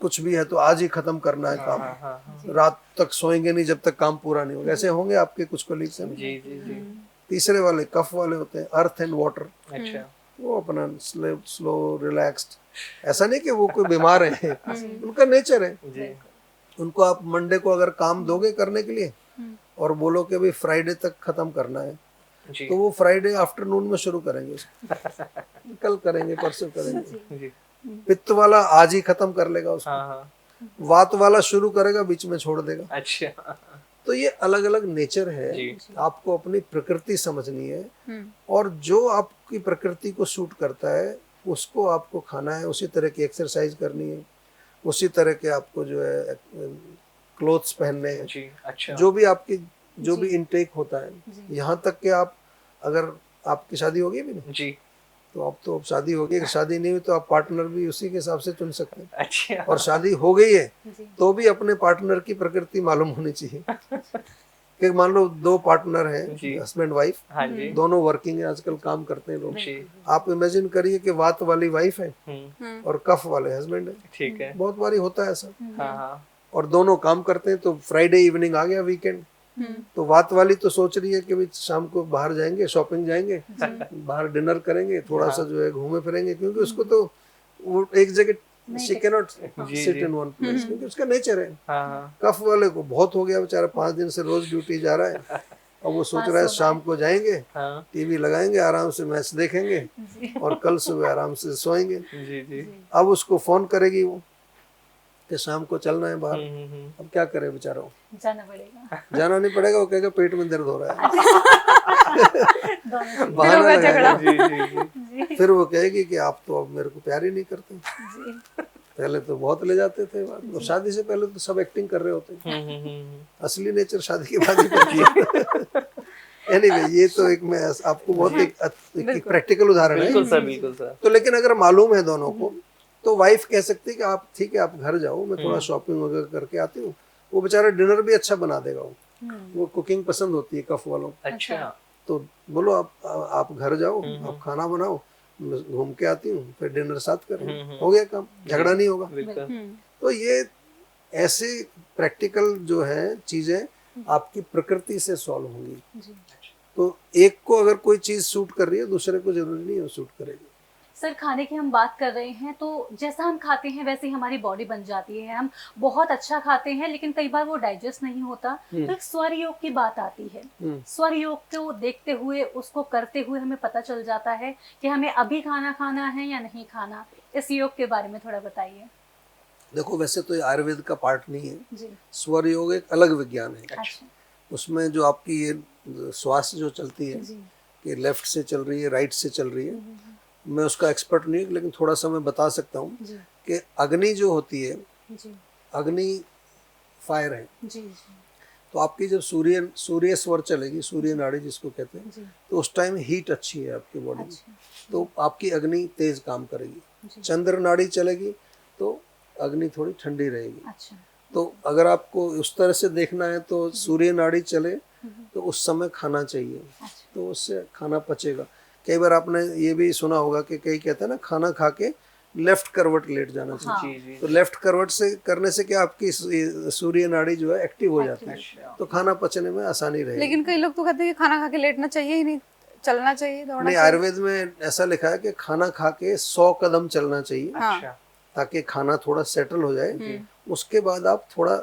कुछ भी है तो आज ही खत्म करना है काम, हाँ हाँ हाँ, रात तक सोएंगे नहीं जब तक काम पूरा नहीं होगा। ऐसे होंगे आपके कुछ कलीग्स हैं। जी जी जी। तीसरे वाले कफ वाले होते हैं, अर्थ एंड वाटर। अच्छा, वो अपना स्लो रिलैक्स्ड, ऐसा नहीं कि वो कोई बीमार है, उनका नेचर है। जी उनको आप मंडे को अगर काम दोगे करने के लिए और बोलो कि भाई फ्राइडे तक खत्म करना है, जी तो वो फ्राइडे आफ्टरनून में शुरू करेंगे उसको। कल करेंगे, परसों करेंगे। जी पित्त वाला आज ही खत्म कर लेगा उसको, हाँ हाँ, वात वाला शुरू करेगा, बीच में छोड़ देगा। अच्छा, तो ये अलग अलग नेचर है, जी आपको अपनी प्रकृति समझनी है। और जो आपकी प्रकृति को सूट करता है उसको आपको खाना है, उसी तरह की एक्सरसाइज करनी है, उसी तरह के आपको जो है क्लोथ्स पहनने हैं। जी अच्छा, जो भी इनटेक होता है, यहाँ तक कि आप, अगर आपकी शादी होगी भी ना, जी तो अब शादी होगी, अगर शादी नहीं हुई तो आप पार्टनर भी उसी के हिसाब से चुन सकते हैं। अच्छा, और शादी हो गई है तो भी अपने पार्टनर की प्रकृति मालूम होनी चाहिए। कि मान लो 2 पार्टनर जी। हैं, हस्बैंड वाइफ, हाँ जी दोनों वर्किंग है, आजकल काम करते हैं लोग। जी, आप इमेजिन करिए कि वात वाली वाइफ है और कफ वाले हस्बैंड है। ठीक है, बहुत बारी होता है ऐसा। हाँ हाँ, और दोनों काम करते हैं, तो फ्राइडे इवनिंग आ गया, वीकेंड, तो वात वाली तो सोच रही है कि भाई शाम को बाहर जाएंगे, शॉपिंग जाएंगे, बाहर डिनर करेंगे, थोड़ा सा जो है घूमे फिरेंगे, क्योंकि उसको तो वो एक जगह she cannot sit in one place, क्योंकि उसका नेचर है। हाँ हाँ, कफ वाले को बहुत हो गया, बेचारा 5 दिन से रोज ड्यूटी जा रहा है। अब वो सोच रहा है शाम को जाएंगे, हाँ, टीवी लगाएंगे, आराम से मैच देखेंगे और कल सुबह आराम से सोएंगे। जी जी, अब उसको फोन करेगी वो कि शाम को चलना है बाहर। अब क्या करे बेचारा वो? जाना पड़ेगा। जाना नहीं पड़ेगा, वो कहेगा पेट में दर्द हो रहा है। दोनों बहाना होगा लगाएगा। जी जी जी, फिर वो कहेगी कि आप तो अब मेरे को प्यार ही नहीं करते। पहले तो बहुत ले जाते थे बात, और शादी से पहले तो सब एक्टिंग कर रहे होते हैं। असली नेचर शादी के बाद ही पड़ती है। एनीवे, ये तो एक मैं आपको बहुत एक प्रैक्टिकल उदाहरण है। बिल्कुल सर, बिल्कुल सर, तो लेकिन अगर मालूम है दोनों को, तो वाइफ कह सकती है कि आप ठीक है, आप घर जाओ, मैं थोड़ा शॉपिंग वगैरह करके आती हूँ। वो बेचारा डिनर भी अच्छा बना देगा। वो कुकिंग पसंद होती है कफ वालों को। अच्छा, तो बोलो आप घर जाओ, आप खाना बनाओ, मैं घूम के आती हूँ, फिर डिनर साथ करें, हो गया काम, झगड़ा नहीं होगा। बिल्कुल, तो ये ऐसे प्रैक्टिकल जो है चीजें आपकी प्रकृति से सॉल्व होंगी। तो एक को अगर कोई चीज सूट कर रही है, दूसरे को जरूरी नहीं है सूट करेगी। सर, खाने की हम बात कर रहे हैं तो जैसा हम खाते हैं वैसे ही हमारी बॉडी बन जाती है। हम बहुत अच्छा खाते हैं लेकिन कई बार वो डाइजेस्ट नहीं होता। तो एक स्वर योग की बात आती है। स्वर योग को देखते हुए, उसको करते हुए हमें पता चल जाता है कि हमें अभी खाना खाना है या नहीं खाना। इस योग के बारे में थोड़ा बताइए। देखो, वैसे तो ये आयुर्वेद का पार्ट नहीं है। जी, स्वर योग एक अलग विज्ञान है। अच्छा, उसमें जो आपकी ये श्वास जो चलती है जी, कि लेफ्ट से चल रही है, राइट से चल रही है, मैं उसका एक्सपर्ट नहीं हूँ, लेकिन थोड़ा सा मैं बता सकता हूँ जी, कि अग्नि जो होती है, जी, अग्नि फायर है, जी, तो आपकी जब सूर्य स्वर चलेगी, सूर्य नाड़ी जिसको कहते हैं, जी। तो उस टाइम हीट अच्छी है आपकी बॉडी में, अच्छा। तो आपकी अग्नि तेज काम करेगी। जी। चंद्र नाड़ी चलेगी तो अग्नि थोड़ी ठंडी रहेगी। अच्छा। तो अगर आपको उस तरह से देखना है तो सूर्य नाड़ी चले तो उस समय खाना चाहिए, अच्छा। तो उससे खाना पचेगा। कई बार आपने ये भी सुना होगा कि कई कहते हैं ना, खाना खा के लेफ्ट करवट लेट जाना चाहिए। जी जी। तो लेफ्ट करवट से करने से क्या आपकी सूर्य नाड़ी जो है एक्टिव हो जाती है, अच्छा। तो खाना पचने में आसानी रहेगी। लेकिन कई लोग तो कहते हैं कि खाना खा के लेटना चाहिए ही नहीं, चलना चाहिए, दौड़ना नहीं, चाहिए। आयुर्वेद में ऐसा लिखा है कि खाना खा के 100 कदम चलना चाहिए, हाँ। अच्छा। ताकि खाना थोड़ा सेटल हो जाए। उसके बाद आप थोड़ा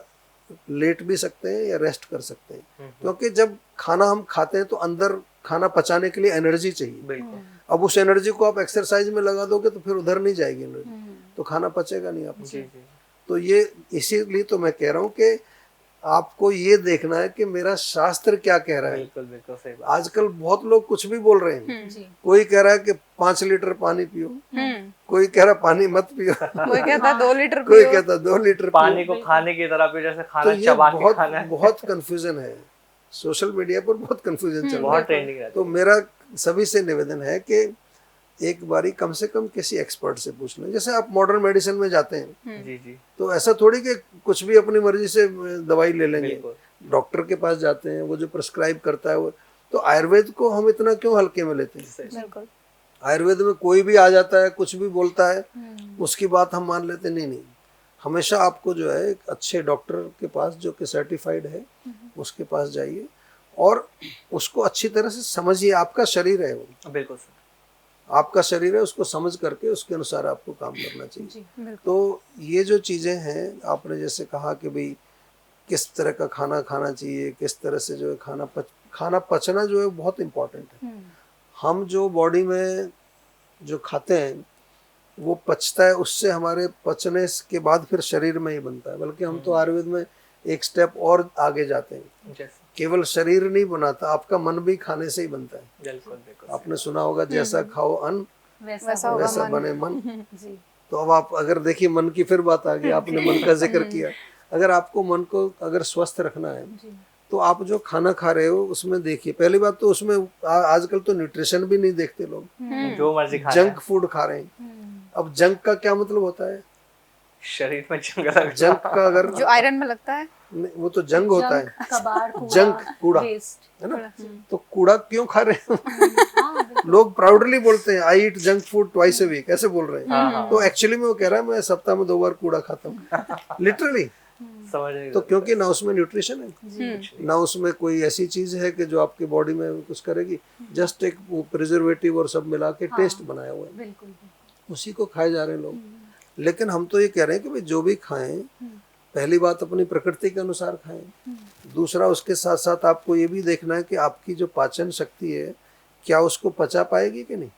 लेट भी सकते हैं या रेस्ट कर सकते हैं, क्योंकि जब खाना हम खाते हैं तो अंदर खाना पचाने के लिए एनर्जी चाहिए। बिल्कुल। अब उस एनर्जी को आप एक्सरसाइज में लगा दोगे तो फिर उधर नहीं जाएगी एनर्जी, तो खाना पचेगा नहीं आपको। जी जी। तो ये इसीलिए तो मैं कह रहा हूँ कि आपको ये देखना है कि मेरा शास्त्र क्या कह रहा है। बिल्कुल बिल्कुल सही बात। आजकल बहुत लोग कुछ भी बोल रहे हैं। जी। कोई कह रहा है कि 5 लीटर पानी पियो, कोई कह रहा पानी मत पियो, कोई कहता है 2 लीटर कोई पियो। कहता 2 लीटर पानी पियो। को खाने की तरह पियो, जैसे तो खाना ये चबा के खाना है। बहुत कंफ्यूजन है, सोशल मीडिया पर बहुत कंफ्यूजन चल रहा बहुत है। ट्रेंडिंग रहती तो मेरा सभी से निवेदन है कि एक बारी कम से कम किसी एक्सपर्ट से पूछ लें। जैसे आप मॉडर्न मेडिसिन में जाते हैं है। जी जी। तो ऐसा थोड़ी कि कुछ भी अपनी मर्जी से दवाई ले लेंगे। बिल्कुल। डॉक्टर के पास जाते हैं, वो जो प्रिस्क्राइब करता है वो। तो आयुर्वेद को हम इतना क्यों हल्के में लेते हैं? बिल्कुल। आयुर्वेद में कोई भी आ जाता है, कुछ भी बोलता है, उसकी बात हम मान लेते नहीं। नहीं, हमेशा आपको जो है एक अच्छे डॉक्टर के पास जो कि सर्टिफाइड है उसके पास जाइए और उसको अच्छी तरह से समझिए। आपका शरीर है वो, बिल्कुल सर। आपका शरीर है, उसको समझ करके उसके अनुसार आपको काम करना चाहिए। जी, तो ये जो चीज़ें हैं, आपने जैसे कहा कि भाई किस तरह का खाना खाना चाहिए, किस तरह से जो है खाना पचना जो है बहुत इम्पोर्टेंट है। हम जो बॉडी में जो खाते हैं वो पचता है, उससे हमारे पचने के बाद फिर शरीर में ही बनता है। बल्कि हम तो आयुर्वेद में एक स्टेप और आगे जाते हैं, जैसे केवल शरीर नहीं बनाता, आपका मन भी खाने से ही बनता है। बिल्कुल बिल्कुल। आपने सुना होगा, जैसा खाओ अन्न वैसा होगा वैसा मन। बने मन। जी। तो अब आप अगर देखिए, मन की फिर बात आ गई, आपने मन का जिक्र किया। अगर आपको मन को अगर स्वस्थ रखना है तो आप जो खाना खा रहे हो उसमें देखिए, पहली बात तो उसमें आजकल तो न्यूट्रिशन भी नहीं देखते लोग, जो मर्जी खा जंक फूड खा रहे हैं। अब जंक का क्या मतलब होता है? शरीर में जंग जंक का अगर जो आयरन में लगता है, नहीं, वो तो जंग होता है, कबाड़, कूड़ा, जंक कूड़ा वेस्ट। है ना। तो कूड़ा क्यों खा रहे हैं? लोग प्राउडली बोलते हैं I eat junk food twice a week, ऐसे बोल रहे हैं। तो एक्चुअली में वो कह रहा है मैं सप्ताह में 2 बार कूड़ा खाता हूँ, लिटरली। समझ रहे तो क्योंकि ना उसमें न्यूट्रिशन है, ना उसमें कोई ऐसी चीज है कि जो आपकी बॉडी में कुछ करेगी। जस्ट एक प्रिजर्वेटिव और सब मिला के टेस्ट बनाया हुआ है, बिल्कुल। उसी को खाए जा रहे हैं लोग। लेकिन हम तो ये कह रहे हैं कि भाई जो भी खाएं, पहली बात अपनी प्रकृति के अनुसार खाएं। दूसरा, उसके साथ साथ आपको ये भी देखना है कि आपकी जो पाचन शक्ति है क्या उसको पचा पाएगी कि नहीं।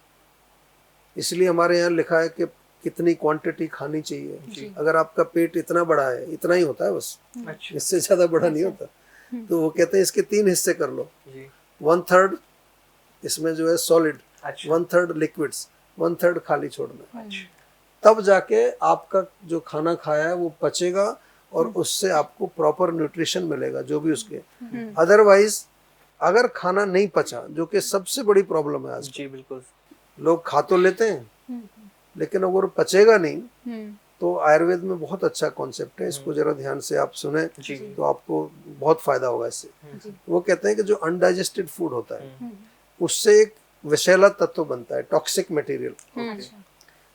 इसलिए हमारे यहाँ लिखा है कि कितनी क्वांटिटी खानी चाहिए। अगर आपका पेट इतना बड़ा है, इतना ही होता है बस, अच्छा। इससे ज्यादा बड़ा नहीं होता। तो वो कहते हैं इसके 3 हिस्से कर लो, जी। 1/3 इसमें जो है सॉलिड, अच्छा। 1/3 लिक्विड्स, 1/3 खाली छोड़ना। अच्छा। तब जाके आपका जो खाना खाया है वो पचेगा और उससे आपको प्रॉपर न्यूट्रिशन मिलेगा जो भी उसके। अदरवाइज अगर खाना नहीं पचा, जो कि सबसे बड़ी प्रॉब्लम है आज, जी बिल्कुल। लोग खा तो लेते हैं लेकिन अगर पचेगा नहीं, तो आयुर्वेद में बहुत अच्छा कॉन्सेप्ट है, इसको जरा ध्यान से आप सुने जी। तो आपको बहुत फायदा होगा इससे। वो कहते हैं कि जो अनडाइजेस्टेड फूड होता है उससे एक विषैला तत्व बनता है, टॉक्सिक मटेरियल,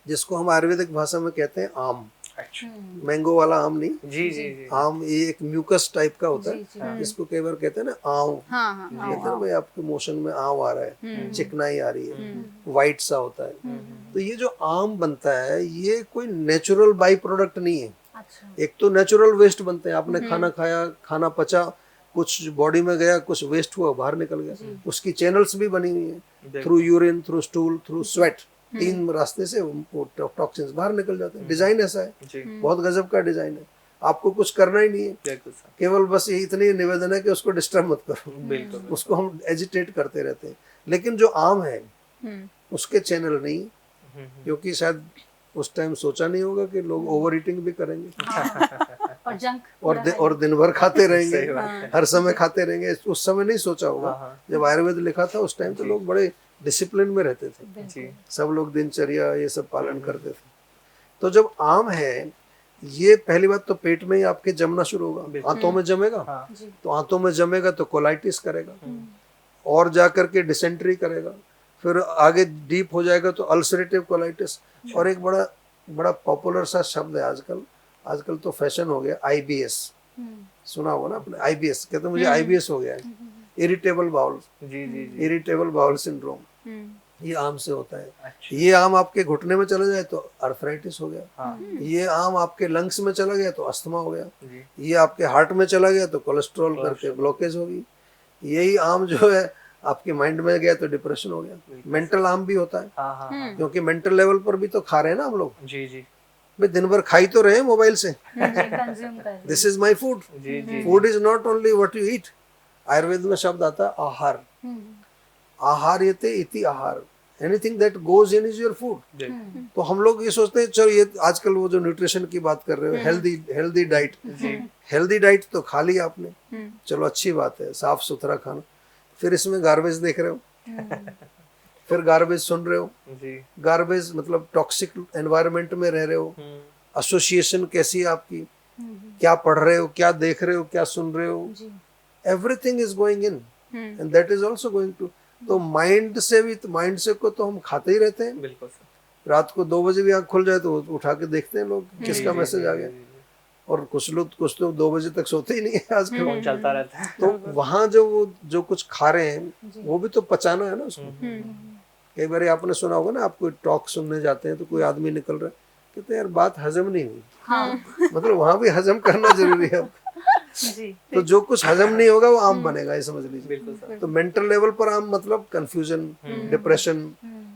जिसको हम आयुर्वेदिक भाषा में कहते हैं आम। अच्छा। मैंगो वाला आम नहीं, जी जी जी। आम ये एक म्यूकस टाइप का होता है, जिसको कई बार कहते हैं ना आव। हाँ, कहते हैं भाई आपके मोशन में आव आ रहा है, चिकनाई आ रही है, वाइट सा होता है। तो ये जो आम बनता है ये कोई नेचुरल बाई प्रोडक्ट नहीं है। अच्छा। एक तो नेचुरल वेस्ट बनते हैं, आपने खाना खाया, खाना पचा, कुछ बॉडी में गया, कुछ वेस्ट हुआ बाहर निकल गया, उसकी चैनल्स भी बनी हुई है, through urine, through stool, through sweat, 3 रास्ते से वो टॉक्सिन्स बाहर निकल जाते हैं। डिजाइन ऐसा है, जी। बहुत गजब का डिजाइन है। आपको कुछ करना ही नहीं है, बिल्कुल सर। केवल बस ये इतनी निवेदन है कि उसको डिस्टर्ब मत करो। बिल्कुल। उसको हम एजिटेट करते रहते हैं। लेकिन जो आम है उसके चैनल नहीं, क्योंकि शायद उस टाइम सोचा नहीं होगा कि लोग ओवर ईटिंग भी करेंगे। और जंक और दिन भर खाते रहेंगे, सही बात है। हर समय खाते रहेंगे। उस समय नहीं सोचा होगा, हाँ। जब आयुर्वेद लिखा था उस टाइम तो लोग बड़े डिसिप्लिन में रहते थे, जी सब लोग दिनचर्या ये सब पालन करते थे। तो जब आम है, ये पहली बात तो पेट में ही आपके जमना शुरू होगा, बिल्कुल। आंतों में जमेगा, हाँ जी तो आंतों में जमेगा तो कोलाइटिस करेगा, और जाकर के डिसेंट्री करेगा, फिर आगे डीप हो जाएगा तो अल्सरेटिव कोलाइटिस। और एक बड़ा बड़ा पॉपुलर सा शब्द है आजकल तो फैशन हो गया, आईबीएस। सुना होगा ना आपने, आईबीएस कहते हैं मुझे आईबीएस हो गया है, इरिटेबल बाउल, जी जी जी इरिटेबल बाउल सिंड्रोम। ये आम से होता है। अच्छा ये आम आपके घुटने में चला जाए तो अर्थराइटिस हो गया, हाँ ये आम आपके लंग्स में चला गया तो अस्थमा हो गया, जी ये आपके हार्ट में चला गया तो कोलेस्ट्रॉल करके ब्लॉकेज होगी, यही आम जो है आपके माइंड में गया तो डिप्रेशन हो गया। मेंटल आम भी होता है, हाँ हाँ क्योंकि मेंटल लेवल पर भी तो खा रहे हैं ना हम लोग, जी जी भाई दिन भर खाई तो रहे हैं मोबाइल से। कंज्यूम कर रहे हैं। दिस इज माई फूड, जी जी food is not only what you eat. Ayurveda में शब्द आता है आहार, आहार येते इति आहार, anything that goes in is your food. तो हम लोग ये सोचते हैं चलो ये आजकल वो जो न्यूट्रिशन की बात कर रहे हो, हेल्दी डाइट, हेल्दी डाइट तो खा ली आपने, चलो अच्छी बात है, साफ सुथरा खाना, फिर इसमें गार्बेज देख रहे हो, फिर गार्बेज सुन रहे हो, जी गार्बेज मतलब टॉक्सिक एनवायरनमेंट में रह रहे हो, एसोसिएशन कैसी है आपकी, क्या पढ़ रहे हो, क्या देख रहे हो, क्या सुन रहे हो, everything is going in and that is also going to. तो माइंड से भी, माइंड से को तो हम खाते ही रहते हैं। बिल्कुल सर रात को 2 बजे भी आँख खुल जाए तो उठा के देखते हैं लोग किसका मैसेज आ गया, और कुछ लोग 2 बजे तक सोते ही नहीं है आजकल। फोन चलता रहता है तो वहाँ जो कुछ खा रहे हैं वो भी तो पचाना है ना उसको। कई बार आपने सुना होगा ना, आप कोई टॉक सुनने जाते हैं तो कोई आदमी निकल रहा है, कहते हैं यार बात हजम नहीं हुई, मतलब वहाँ भी हजम करना जरूरी है। जी तो जो कुछ हजम नहीं होगा वो आम बनेगा, ये समझ लीजिए। बिल्कुल सर तो मेंटल लेवल पर आम मतलब कंफ्यूजन, डिप्रेशन,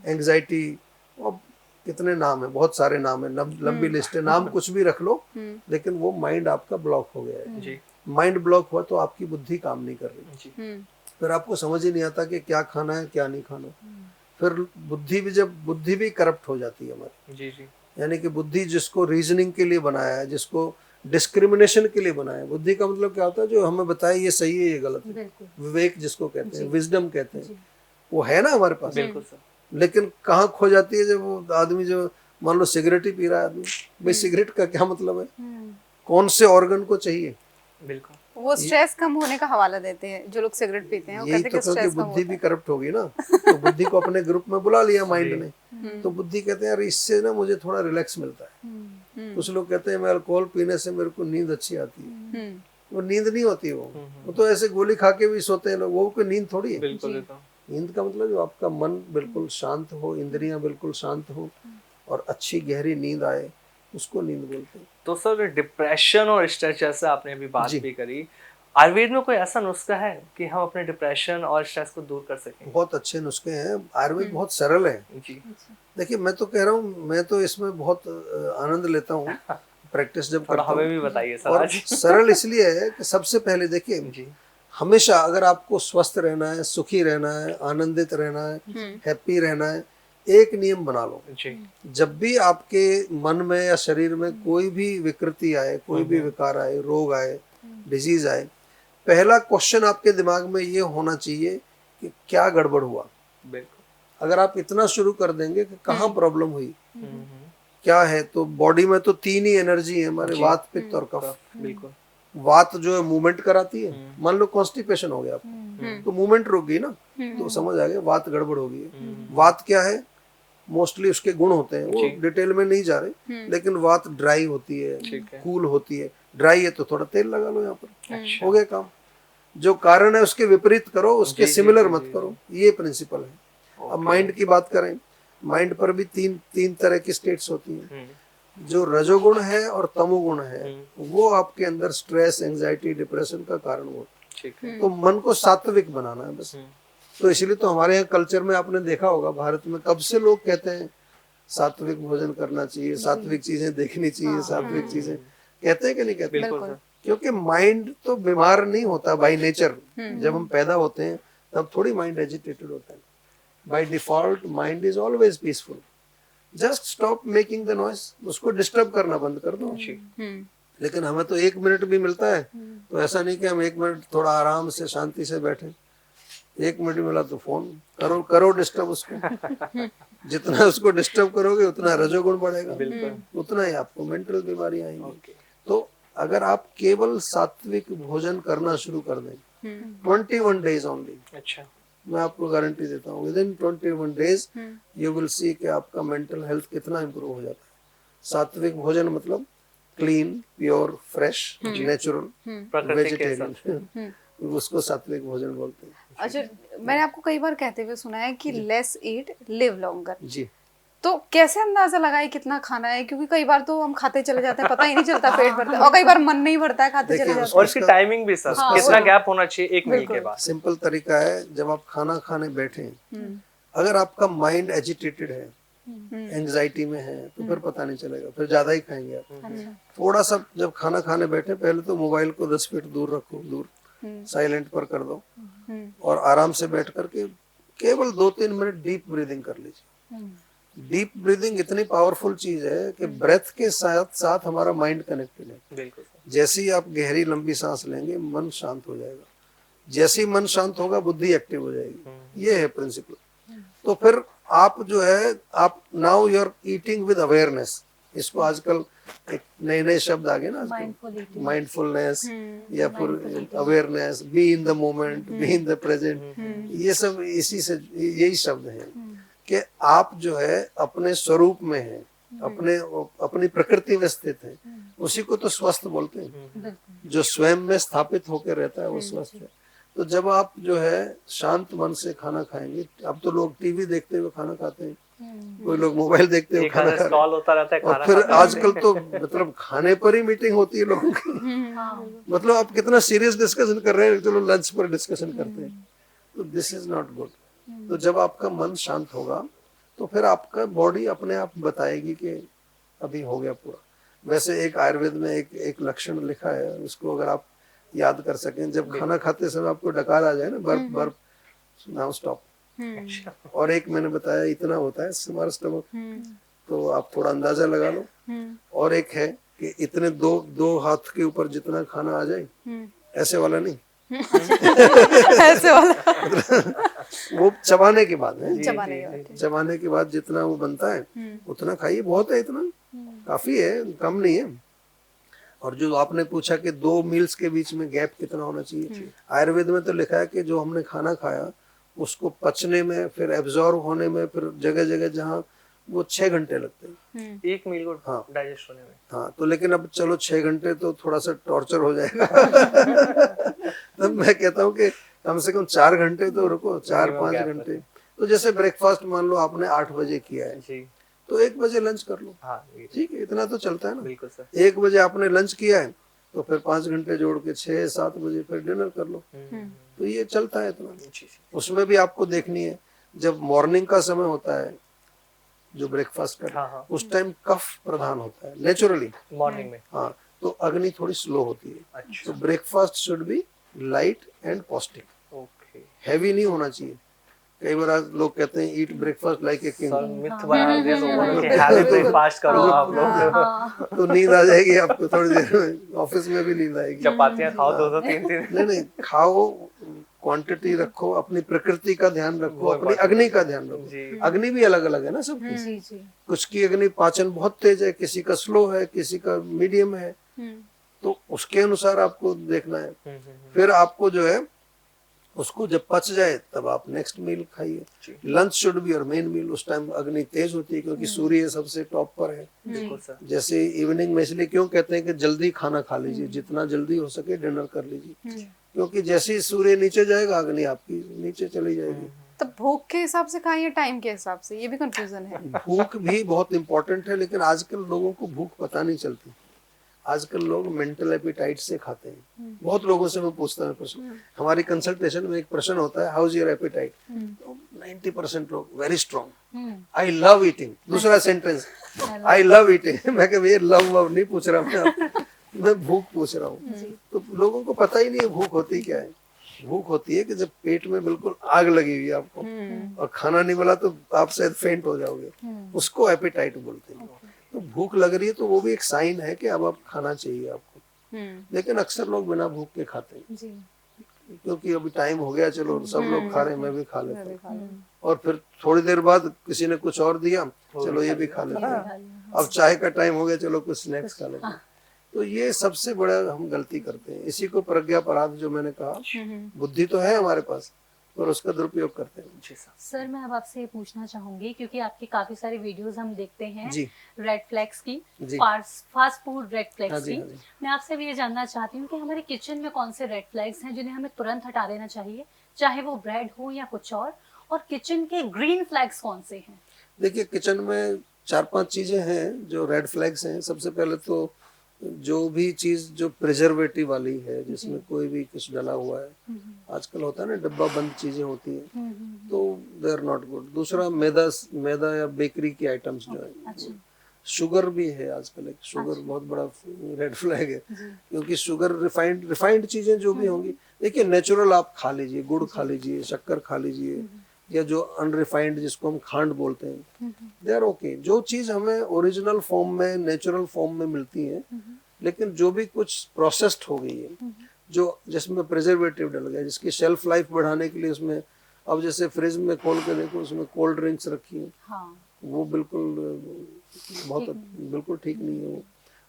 एंजाइटी, और कितने नाम है, बहुत सारे नाम है, लंबी लिस्ट है, नाम कुछ भी रख लो, लेकिन वो माइंड आपका ब्लॉक हो गया है। जी माइंड ब्लॉक हुआ तो आपकी बुद्धि काम नहीं कर रही, जी फिर आपको समझ ही नहीं आता कि क्या खाना है क्या नहीं खाना। फिर बुद्धि भी करप्ट हो जाती है हमारी, जी जी यानी कि बुद्धि जिसको रीजनिंग के लिए बनाया है, जिसको डिस्क्रिमिनेशन के लिए बनाया है। बुद्धि का मतलब क्या होता है, जो हमें बताए ये सही है ये गलत है, बिल्कुल विवेक जिसको कहते हैं, विजडम कहते हैं, वो है ना हमारे पास। बिल्कुल सर लेकिन कहाँ खो जाती है, जब वो आदमी जो मान लो सिगरेट ही पी रहा है आदमी, भाई सिगरेट का क्या मतलब है, कौन से ऑर्गन को चाहिए। बिल्कुल वो स्ट्रेस कम होने का हवाला देते हैं जो लोग सिगरेट पीते हैं, वो यही कहते तो हैं कि क्योंकि स्ट्रेस कम बुद्धि होता भी है। करप्ट होगी ना, तो बुद्धि को अपने ग्रुप में बुला लिया माइंड ने, तो बुद्धि कहते हैं यार इससे ना मुझे थोड़ा रिलैक्स मिलता है। कुछ लोग कहते हैं मैं अल्कोहल पीने से मेरे को नींद अच्छी आती है, वो नींद नहीं होती, वो तो ऐसे गोली खा के भी सोते हैं लोग, वो कोई नींद थोड़ी है। बिल्कुल बिल्कुल नींद का मतलब जो आपका मन बिल्कुल शांत हो, इंद्रियां बिल्कुल शांत हो और अच्छी गहरी नींद आए, उसको नींद बोलते हैं। तो सर डिप्रेशन और स्ट्रेस जैसे आपने अभी बात जी। भी करी, आयुर्वेद में कोई ऐसा नुस्खा है कि हम अपने डिप्रेशन और स्ट्रेस को दूर कर सकें? बहुत अच्छे नुस्खे हैं, आयुर्वेद बहुत सरल है। जी देखिए मैं तो कह रहा हूँ, मैं तो इसमें बहुत आनंद लेता हूँ प्रैक्टिस जब थोड़ा करता हमें हूँ। भी बताइए सर और आज। सरल इसलिए है कि सबसे पहले देखिए, जी हमेशा अगर आपको स्वस्थ रहना है, सुखी रहना है, आनंदित रहना है, हैप्पी रहना है, एक नियम बना लो। जी जब भी आपके मन में या शरीर में कोई भी विकृति आए, कोई भी विकार आए, रोग आए, डिजीज आए, पहला क्वेश्चन आपके दिमाग में ये होना चाहिए कि क्या गड़बड़ हुआ। बिल्कुल अगर आप इतना शुरू कर देंगे कि कहाँ प्रॉब्लम हुई, क्या है, तो बॉडी में तो 3 ही एनर्जी है हमारे, वात, पित्त और कफ। बिल्कुल वात जो है मूवमेंट कराती है, मान लो कॉन्स्टिपेशन हो गया आपको, तो मूवमेंट रुक गई ना, तो समझ आ गया वात गड़बड़ हो गई है। वात क्या है, मोस्टली उसके गुण होते हैं, वो डिटेल में नहीं जा रहे, लेकिन वात ड्राई होती है, कूल होती है। ड्राई है तो थोड़ा तेल लगा लो यहाँ पर, हो गया काम। जो कारण है उसके विपरीत करो, उसके सिमिलर मत करो, ये प्रिंसिपल है। अब माइंड की बात करें, माइंड पर भी तीन तरह की स्टेट्स होती हैं। जो रजोगुण है और तमोगुण है, वो आपके अंदर स्ट्रेस, एंजाइटी, डिप्रेशन का कारण हो। तो मन को सात्विक बनाना है बस। तो इसलिए तो हमारे यहाँ कल्चर में आपने देखा होगा, भारत में कब से लोग कहते हैं सात्विक भोजन करना चाहिए, सात्विक चीजें देखनी चाहिए, सात्विक चीजें, कहते हैं कि नहीं कहते? बिल्कुल क्योंकि माइंड तो बीमार नहीं होता बाय नेचर। जब हम पैदा होते हैं तब थोड़ी माइंड एजिटेटेड होता है। By default mind is always peaceful. Just stop making the noise, उसको डिस्टर्ब करना बंद कर दो। लेकिन हमें तो 1 मिनट भी मिलता है तो ऐसा नहीं कि हम 1 मिनट थोड़ा आराम से शांति से बैठे, 1 मिनट मिला तो फोन करो करो डिस्टर्ब उसको। जितना उसको डिस्टर्ब करोगे उतना रजोगुण बढ़ेगा, उतना ही आपको मेंटल बीमारी आएंगी। तो अगर आप केवल सात्विक भोजन करना शुरू कर दें 21 डेज ओनली, अच्छा, मैं आपको गारंटी देता हूँ with in 21 days you will see कि आपका मेंटल हेल्थ कितना इम्प्रूव हो जाता है। सात्विक भोजन मतलब clean, pure, fresh, natural, vegetarian, उसको सात्विक भोजन बोलते हैं। अच्छा, मैंने आपको कई बार कहते हुए सुना है कि लेस ईट लिव लॉन्गर। जी, तो कैसे अंदाजा लगाए कितना खाना है, क्योंकि कई बार तो हम खाते चले जाते हैं, पता ही नहीं चलता पेट भरता है, और कई बार मन नहीं भरता है, खाते चले जाते और इसकी टाइमिंग भी सर, कितना गैप होना चाहिए एक मील के बाद? सिंपल तरीका है, जब आप खाना खाने बैठे अगर आपका माइंड एजिटेटेड है, एंजाइटी में है, तो फिर पता नहीं चलेगा, फिर ज्यादा ही खाएंगे आप। थोड़ा सा जब खाना खाने बैठे पहले तो मोबाइल को 10 फीट दूर रखो, दूर साइलेंट पर कर दो, और आराम से बैठ करके केवल 2-3 मिनट डीप ब्रीदिंग कर लीजिए। डीप ब्रीदिंग इतनी पावरफुल चीज है कि ब्रेथ के साथ साथ हमारा माइंड कनेक्टेड है। बिल्कुल। जैसे ही आप गहरी लंबी सांस लेंगे मन शांत हो जाएगा, जैसे ही मन शांत होगा बुद्धि एक्टिव हो जाएगी, ये है प्रिंसिपल। तो फिर आप जो है, आप now you are eating with awareness, इसको आजकल एक नए नए शब्द आ गए ना, माइंडफुलनेस या फिर awareness, be in the moment, be in the present, ये सब इसी से यही शब्द हैं कि आप जो है अपने स्वरूप में हैं, अपनी प्रकृति में स्थित है, उसी को तो स्वस्थ बोलते हैं। जो स्वयं में स्थापित होकर रहता है वो स्वस्थ है। तो जब आप जो है शांत मन से खाना खाएंगे, अब तो लोग टीवी देखते हुए खाना खाते हैं, कोई लोग मोबाइल देखते हुए खाना खा रहे हैं, और फिर आजकल तो मतलब खाने पर ही मीटिंग होती है लोगों की। मतलब आप कितना सीरियस डिस्कशन कर रहे हैं, चलो लंच पर डिस्कशन करते हैं, तो दिस इज नॉट गुड। तो जब आपका मन शांत होगा तो फिर आपका बॉडी अपने आप बताएगी कि अभी हो गया पूरा। वैसे एक आयुर्वेद में एक लक्षण लिखा है, उसको अगर आप याद कर सकें, जब खाना खाते समय आपको डकार आ जाए ना, बर्फ बर्फ, नाउ स्टॉप। और एक मैंने बताया इतना होता है हमारा स्टमक, तो आप थोड़ा अंदाजा लगा लो। और एक है कि इतने दो हाथ के ऊपर जितना खाना आ जाए, ऐसे वाला नहीं ऐसे वाला वो चबाने के बाद है, चबाने के बाद जितना वो बनता है उतना खाइए, बहुत है, इतना काफी है, कम नहीं है। और जो आपने पूछा कि 2 मील्स के बीच में गैप कितना होना चाहिए, आयुर्वेद में तो लिखा है कि जो हमने खाना खाया उसको पचने में, फिर एब्जॉर्ब होने में, फिर जगह जगह जहाँ वो 6 घंटे लगते हैं एक मील को डाइजेस्ट होने में। हाँ, तो लेकिन अब चलो 6 घंटे तो थोड़ा सा टॉर्चर हो जाएगा। तब मैं कहता हूँ कि कम से कम 4 घंटे तो रुको, 4-5 घंटे। तो जैसे ब्रेकफास्ट मान लो आपने 8 बजे किया है, तो 1 बजे लंच कर लो, ठीक है, इतना तो चलता है ना। बिल्कुल सर। 1 बजे आपने लंच किया है तो फिर 5 घंटे जोड़ के 6-7 बजे फिर डिनर कर लो, तो ये चलता है इतना। उसमें भी आपको देखनी है, जब मॉर्निंग का समय होता है जो ब्रेकफास्ट का, उस टाइम कफ प्रधान होता है नेचुरली मॉर्निंग में। हाँ, तो अग्नि थोड़ी स्लो होती है। तो breakfast should be light and पौष्टिक, हैवी नहीं होना चाहिए। कई बार लोग कहते हैं eat breakfast like a king, myth बना दिया लोगों ने कि हैवी ब्रेकफास्ट करो आप लोग, तो नींद आ जाएगी आपको थोड़ी देर में, ऑफिस में भी नींद आएगी। चपातियां खाओ 2-2 3-3। नहीं, खाओ, क्वांटिटी रखो, अपनी प्रकृति का ध्यान रखो, अपनी अग्नि का ध्यान रखो। अग्नि भी अलग अलग है ना सबकी, कुछ की अग्नि पाचन बहुत तेज है, किसी का स्लो है, किसी का मीडियम है, तो उसके अनुसार आपको देखना है। फिर आपको जो है उसको जब पच जाए तब आप नेक्स्ट मील खाइए। लंच शुड बी और मेन मील, उस टाइम अग्नि तेज होती है क्योंकि सूर्य सबसे टॉप पर है। जैसे इवनिंग में इसलिए क्यों कहते हैं कि जल्दी खाना खा लीजिए, जितना जल्दी हो सके डिनर कर लीजिए, क्योंकि जैसे ही सूर्य नीचे जाएगा अग्नि आपकी नीचे चली जाएगी। तो भूख के हिसाब से खाएं या टाइम के हिसाब से, ये भी कंफ्यूजन है। भूख भी बहुत इंपॉर्टेंट है, लेकिन आजकल लोगों को भूख पता नहीं चलती। आजकल लोग मेंटल एपिटाइट से खाते हैं। बहुत लोगों से मैं पूछता हूँ प्रश्न, हमारी कंसल्टेशन में एक प्रश्न होता है, हाउ इज योर एपिटाइट, तो 90% लोग very strong, I love eating. दूसरा सेंटेंस, आई लव ईटिंग। मैं कह ये लव नहीं पूछ रहा मैं भूख पूछ रहा हूँ। तो लोगों को पता ही नहीं है भूख होती क्या है। भूख होती है कि जब पेट में बिल्कुल आग लगी हुई है आपको और खाना नहीं मिला तो आप शायद फेंट हो जाओगे, उसको एपिटाइट बोलते हैं। तो भूख लग रही है तो वो भी एक साइन है कि अब खाना चाहिए आपको। लेकिन अक्सर लोग बिना भूख के खाते हैं जी। क्योंकि अभी टाइम हो गया, चलो सब लोग खा रहे हैं, मैं भी खा लेता मैं भी हूँ। खा लूँ। और फिर थोड़ी देर बाद किसी ने कुछ और दिया, चलो ये भी खा लेते हैं। अब चाय का टाइम हो गया, चलो कुछ स्नैक्स खा लेते हैं। तो ये सबसे बड़ा हम गलती करते हैं। इसी को प्रज्ञापराध जो मैंने कहा, बुद्धि तो है हमारे पास पर उसका दुरुपयोग करते हैं। जी सर। सर मैं अब आपसे ये पूछना चाहूंगी क्योंकि आपकी काफी सारी वीडियोस हम देखते हैं जी रेड फ्लैग्स की, जी। फास्ट फूड रेड हाँ फ्लैग्स जी, की। हाँ जी। मैं आपसे भी ये जानना चाहती हूँ कि हमारे किचन में कौन से रेड फ्लैग्स हैं जिन्हें हमें तुरंत हटा देना चाहिए, चाहे वो ब्रेड हो या कुछ और किचन के ग्रीन फ्लैग्स कौन से हैं? देखिए, किचन में 4-5 चीजें हैं जो रेड फ्लैग्स हैं। सबसे पहले तो जो भी चीज जो प्रिजर्वेटिव वाली है, जिसमें कोई भी कुछ डला हुआ है, आजकल होता है ना डब्बा बंद चीजें होती हैं, तो दे आर नॉट गुड। दूसरा मैदा या बेकरी की आइटम्स जो है, अच्छा। शुगर भी है आजकल। एक शुगर बहुत बड़ा रेड फ्लैग है, क्योंकि शुगर रिफाइंड चीजें जो भी होंगी, देखिए नेचुरल आप खा लीजिए, गुड़ खा लीजिए, शक्कर खा लीजिए, या जो अनरिफाइंड जिसको हम खांड बोलते हैं, दे आर ओके। जो चीज हमें ओरिजिनल फॉर्म में, नेचुरल फॉर्म में मिलती है, लेकिन जो भी कुछ प्रोसेस्ड हो गई है, जो जिसमें प्रिजर्वेटिव डल गया, जिसकी शेल्फ लाइफ बढ़ाने के लिए उसमें, अब जैसे फ्रिज में खोल के देखो उसमें कोल्ड ड्रिंक्स रखी है, हाँ। वो बिल्कुल बिल्कुल ठीक नहीं है वो।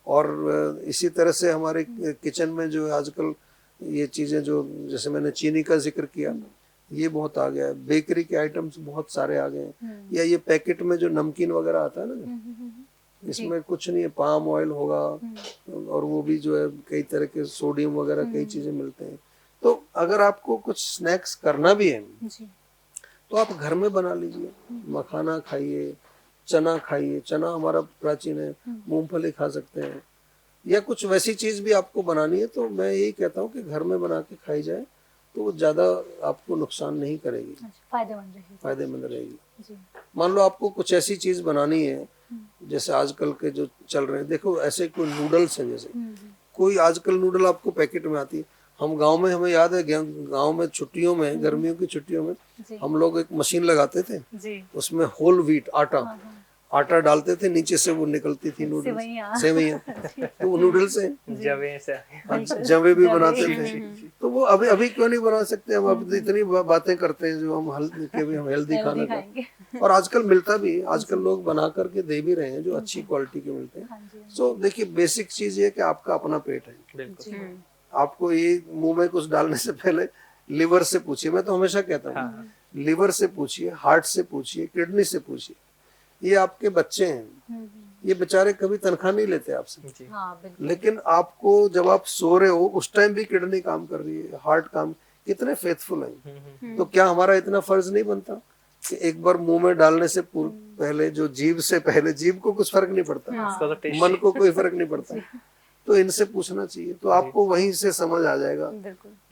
और इसी तरह से हमारे किचन में जो आजकल ये चीजें, जो जैसे मैंने चीनी का जिक्र किया, ये बहुत आ गया है। बेकरी के आइटम्स बहुत सारे आ गए हैं, या ये पैकेट में जो नमकीन वगैरह आता है ना, इसमें कुछ नहीं है, पाम ऑयल होगा, और वो भी जो है कई तरह के सोडियम वगैरह कई चीजें मिलते हैं। तो अगर आपको कुछ स्नैक्स करना भी है तो आप घर में बना लीजिए। मखाना खाइए, चना खाइए, चना हमारा प्राचीन है, मूंगफली खा सकते हैं, या कुछ वैसी चीज भी आपको बनानी है तो मैं यही कहता हूँ कि घर में बना के खाई जाए, तो वो ज्यादा आपको नुकसान नहीं करेगी, फायदेमंद रहेगी। मान लो आपको कुछ ऐसी चीज बनानी है, जैसे आजकल के जो चल रहे हैं, देखो ऐसे कोई नूडल्स है, जैसे कोई आजकल नूडल आपको पैकेट में आती है। हम गांव में, हमें याद है गांव में छुट्टियों में, गर्मियों की छुट्टियों में हम लोग एक मशीन लगाते थे, उसमें होल व्हीट आटा डालते थे, नीचे से वो निकलती थी नूडल्स, सेवइयां। तो वो नूडल्स है, जवे भी बनाते थे। तो वो अभी क्यों नहीं बना सकते हम? अब इतनी बातें करते हैं जो हम हेल्दी खाना का, और आजकल मिलता भी है, आजकल लोग बना करके दे भी रहे हैं जो अच्छी क्वालिटी के मिलते हैं। सो देखिए, बेसिक चीज ये कि आपका अपना पेट है। आपको ये मुंह में कुछ डालने से पहले लिवर से पूछिए। मैं तो हमेशा कहता हूँ, लिवर से पूछिए, हार्ट से पूछिए, किडनी से पूछिए। ये आपके बच्चे हैं, ये बेचारे कभी तनख्वाह नहीं लेते आपसे, लेकिन आपको जब आप सो रहे हो उस टाइम भी किडनी काम कर रही है, हार्ट काम, कितने फेथफुल हैं। तो क्या हमारा इतना फर्ज नहीं बनता कि एक बार मुंह में डालने से पहले, जो जीभ से पहले, जीभ को कुछ फर्क नहीं पड़ता, मन को कोई फर्क नहीं पड़ता, तो इनसे पूछना चाहिए। तो आपको वहीं से समझ आ जाएगा,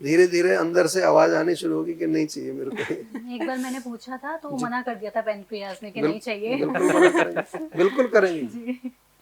धीरे धीरे अंदर से आवाज आनी शुरू होगी कि नहीं चाहिए मेरे को। एक बार मैंने पूछा था तो मना कर दिया था पेनक्रियाज ने कि नहीं चाहिए। बिल्कुल करेंगे,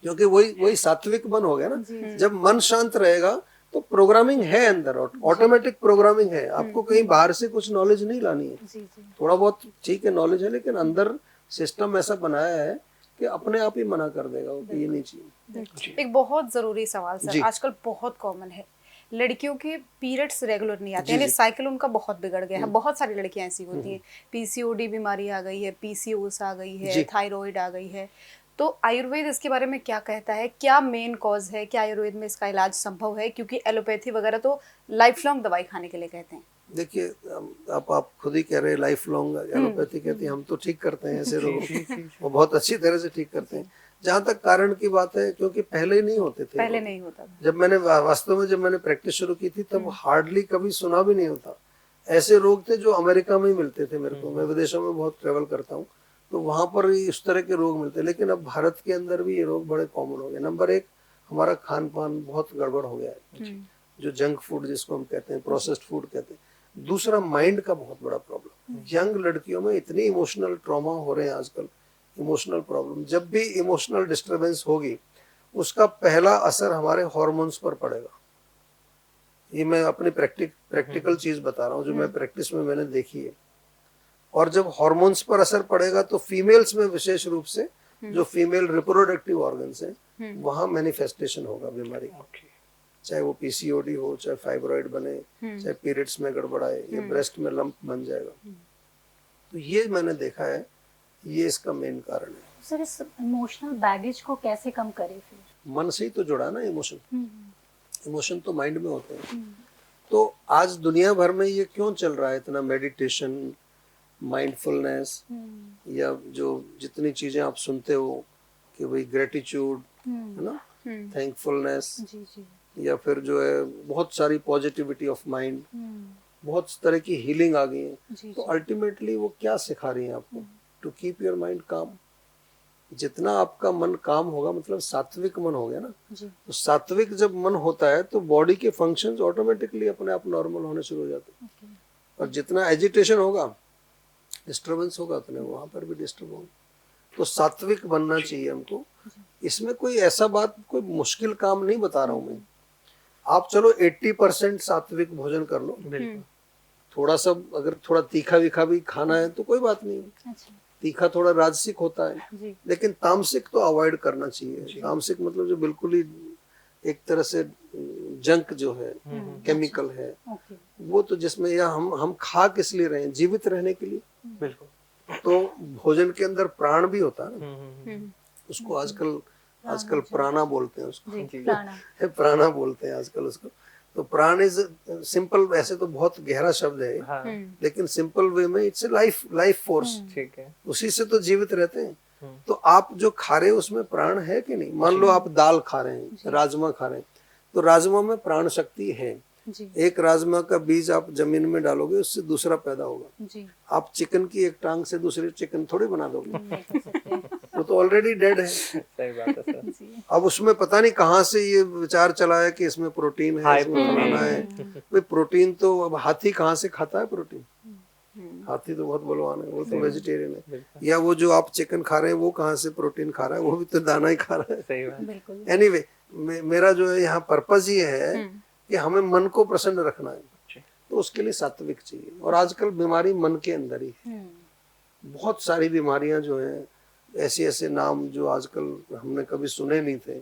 क्योंकि वही सात्विक मन हो गया ना। जब मन शांत रहेगा तो प्रोग्रामिंग है अंदर, ऑटोमेटिक प्रोग्रामिंग है। आपको कहीं बाहर से कुछ नॉलेज नहीं लानी है, थोड़ा बहुत ठीक है नॉलेज है, लेकिन अंदर सिस्टम ऐसा बनाया है कि अपने आप ही मना कर देगा वो कि ये नहीं चाहिए। एक बहुत जरूरी सवाल सर, आजकल बहुत कॉमन है, लड़कियों के पीरियड्स रेगुलर नहीं आते, यानी साइकिल उनका बहुत बिगड़ गया है। बहुत सारी लड़कियां ऐसी होती हैं, पीसीओडी बीमारी आ गई है, पीसीओएस आ गई है, थायराइड आ गई है। तो आयुर्वेद इसके बारे में क्या कहता है? क्या मेन कॉज है? क्या आयुर्वेद में इसका इलाज संभव है? क्योंकि एलोपैथी वगैरह तो लाइफ लॉन्ग दवाई खाने के लिए कहते हैं। देखिए, आप खुद ही कह रहे हैं लाइफ लॉन्ग एलोपैथी कहती है, हम तो ठीक करते हैं ऐसे लोगों, वो बहुत अच्छी तरह से ठीक करते हैं। जहाँ तक कारण की बात है, क्योंकि पहले नहीं होते थे, पहले नहीं होता था। जब मैंने वास्तव में जब मैंने प्रैक्टिस शुरू की थी तब हार्डली कभी सुना भी नहीं होता। ऐसे रोग थे जो अमेरिका में ही मिलते थे मेरे को, मैं विदेशों में बहुत ट्रेवल करता हूँ, तो वहां पर इस तरह के रोग मिलते हैं। लेकिन अब भारत के अंदर भी ये रोग बड़े कॉमन हो गए। नंबर एक, हमारा खान पान बहुत गड़बड़ हो गया है, जो जंक फूड जिसको हम कहते हैं, प्रोसेस्ड फूड कहते हैं। दूसरा, माइंड का बहुत बड़ा प्रॉब्लम। यंग लड़कियों में इतनी इमोशनल ट्रॉमा हो रहे हैं आजकल, इमोशनल प्रॉब्लम। जब भी इमोशनल डिस्टरबेंस होगी, उसका पहला असर हमारे हार्मोन्स पर पड़ेगा। ये मैं अपनी प्रैक्टिकल चीज बता रहा हूँ, जो मैं प्रैक्टिस में मैंने देखी है। और जब हार्मोन्स पर असर पड़ेगा तो फीमेल्स में विशेष रूप से जो फीमेल रिप्रोडक्टिव ऑर्गन्स हैं वहाँ मैनिफेस्टेशन होगा बीमारी का। चाहे वो पीसीओडी हो, चाहे फाइब्रॉइड बने, चाहे पीरियड्स में गड़बड़ आए, या ब्रेस्ट में लंप बन जाएगा। तो ये मैंने देखा है, ये इसका मेन कारण है। सर इस इमोशनल बैगेज को कैसे कम करें फिर? मन से ही तो जुड़ा ना इमोशन। इमोशन तो माइंड में होते हैं। तो आज दुनिया भर में ये क्यों चल रहा है इतना, मेडिटेशन, माइंडफुलनेस, या जो जितनी चीजें आप सुनते हो कि भाई ग्रेटिट्यूड है ना, थैंकफुलनेस, या फिर जो है बहुत सारी पॉजिटिविटी ऑफ माइंड, बहुत तरह की हीलिंग आ गई है। तो अल्टीमेटली वो क्या सिखा रही है आपको? टू कीप योर माइंड काम। जितना आपका मन काम होगा, मतलब सात्विक मन हो गया ना, तो सात्विक जब मन होता है तो बॉडी के फंक्शंस ऑटोमेटिकली अपने आप नॉर्मल होने शुरू हो जाते हैं। और जितना एजिटेशन होगा, डिस्टर्बेंस होगा, उतने वहां पर भी डिस्टर्ब होगा। तो सात्विक बनना चाहिए हमको। इसमें कोई ऐसा बात, कोई मुश्किल काम नहीं बता रहा हूं मैं। आप चलो 80% सात्विक भोजन कर लो, थोड़ा सा अगर थोड़ा तीखा वीखा भी खाना है तो कोई बात नहीं। तीखा थोड़ा राजसिक होता है, लेकिन तामसिक तो अवॉइड करना चाहिए। तामसिक मतलब जो बिल्कुल ही एक तरह से जंक जो है, केमिकल है, वो तो जिसमें या हम खा किस लिए रहे हैं? जीवित रहने के लिए। बिल्कुल। तो भोजन के अंदर प्राण भी होता है ना, उसको आजकल प्राणा बोलते हैं उसको। प्राणा बोलते हैं आजकल उसको। तो प्राण इज सिंपल, वैसे तो बहुत गहरा शब्द है, हाँ। लेकिन सिंपल वे में इट्स लाइफ फोर्स। ठीक है, उसी से तो जीवित रहते हैं। तो आप जो खा रहे हो उसमें प्राण है कि नहीं? मान लो आप दाल खा रहे हैं, राजमा खा रहे हैं, तो राजमा में प्राण शक्ति है। एक राजमा का बीज आप जमीन में डालोगे, उससे दूसरा पैदा होगा। आप चिकन की एक टांग से दूसरी चिकन थोड़ी बना दोगे, वो तो ऑलरेडी डेड है। सही बात है सर। अब उसमें पता नहीं कहाँ से ये विचार चला है कि इसमें प्रोटीन है, इसमें फलाना है। भाई प्रोटीन तो अब हाथी कहाँ से खाता है प्रोटीन? हाथी तो बहुत बलवान है, वो तो वेजिटेरियन है। या वो जो आप चिकन खा रहे हैं वो कहाँ से प्रोटीन खा रहा है? वो भी तो दाना ही खा रहा है। सही बात। एनीवे, मेरा जो है यहाँ पर्पस ये है कि हमें मन को प्रसन्न रखना है, तो उसके लिए सात्विक चाहिए। और आजकल बीमारी मन के अंदर ही है। बहुत सारी बीमारियां जो हैं, ऐसे नाम जो आजकल हमने कभी सुने नहीं थे,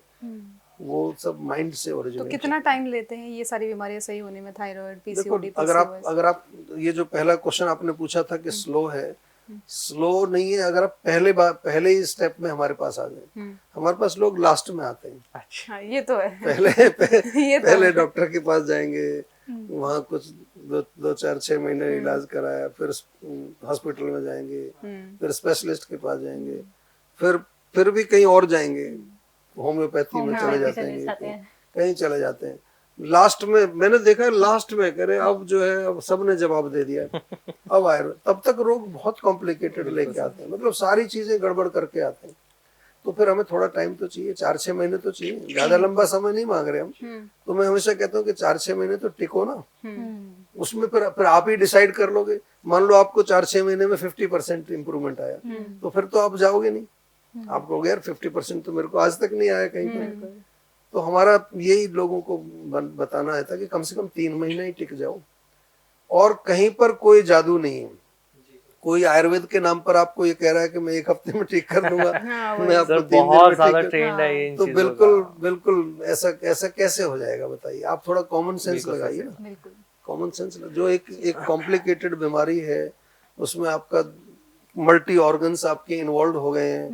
वो सब माइंड से ओरिजिनेट। तो कितना टाइम लेते हैं ये सारी बीमारियां सही होने में? थायराइड, पीसीओडी, अगर आप ये जो पहला क्वेश्चन आपने पूछा था कि स्लो है, स्लो नहीं है। अगर आप पहले ही स्टेप में हमारे पास आ जाए, हमारे पास लोग लास्ट में आते हैं। अच्छा, ये तो है। पहले डॉक्टर के पास जाएंगे, वहाँ कुछ 2-4-6 महीने इलाज कराया, फिर हॉस्पिटल में जाएंगे, फिर स्पेशलिस्ट के पास जाएंगे, फिर भी कहीं और जाएंगे, होम्योपैथी में चले जाते हैं, कहीं चले जाते हैं। लास्ट में मैंने देखा है, लास्ट में करे अब जो है, अब सबने जवाब दे दिया, अब आए। तब तक रोग बहुत कॉम्प्लिकेटेड लेके आते हैं, मतलब सारी चीजें गड़बड़ करके आते हैं। तो फिर हमें थोड़ा टाइम तो चाहिए, 4-6 महीने तो चाहिए, ज्यादा लंबा समय नहीं मांग रहे हम। तो मैं हमेशा कहता हूँ कि 4-6 महीने तो टिको ना, उसमें फिर आप ही डिसाइड कर लोगे। मान लो आपको 4-6 महीने में 50% इम्प्रूवमेंट आया, तो फिर तो आप जाओगे नहीं। आप कहोगे यार 50% तो मेरे को आज तक नहीं आया कहीं पर। तो हमारा यही लोगों को बताना है था कि कम से कम 3 महीने ही टिक जाओ। और कहीं पर कोई जादू नहीं है। कोई आयुर्वेद के नाम पर आपको ये कह रहा है कि मैं 1 हफ्ते में ठीक कर दूंगा, मैं आपको 3 दिन में ठीक कर। तो बिल्कुल ऐसा कैसे हो जाएगा बताइए? आप थोड़ा कॉमन सेंस लगाइए ना। कॉमन सेंस जो एक कॉम्प्लिकेटेड बीमारी है, उसमें आपका मल्टी ऑर्गन्स आपके इन्वॉल्व हो गए हैं,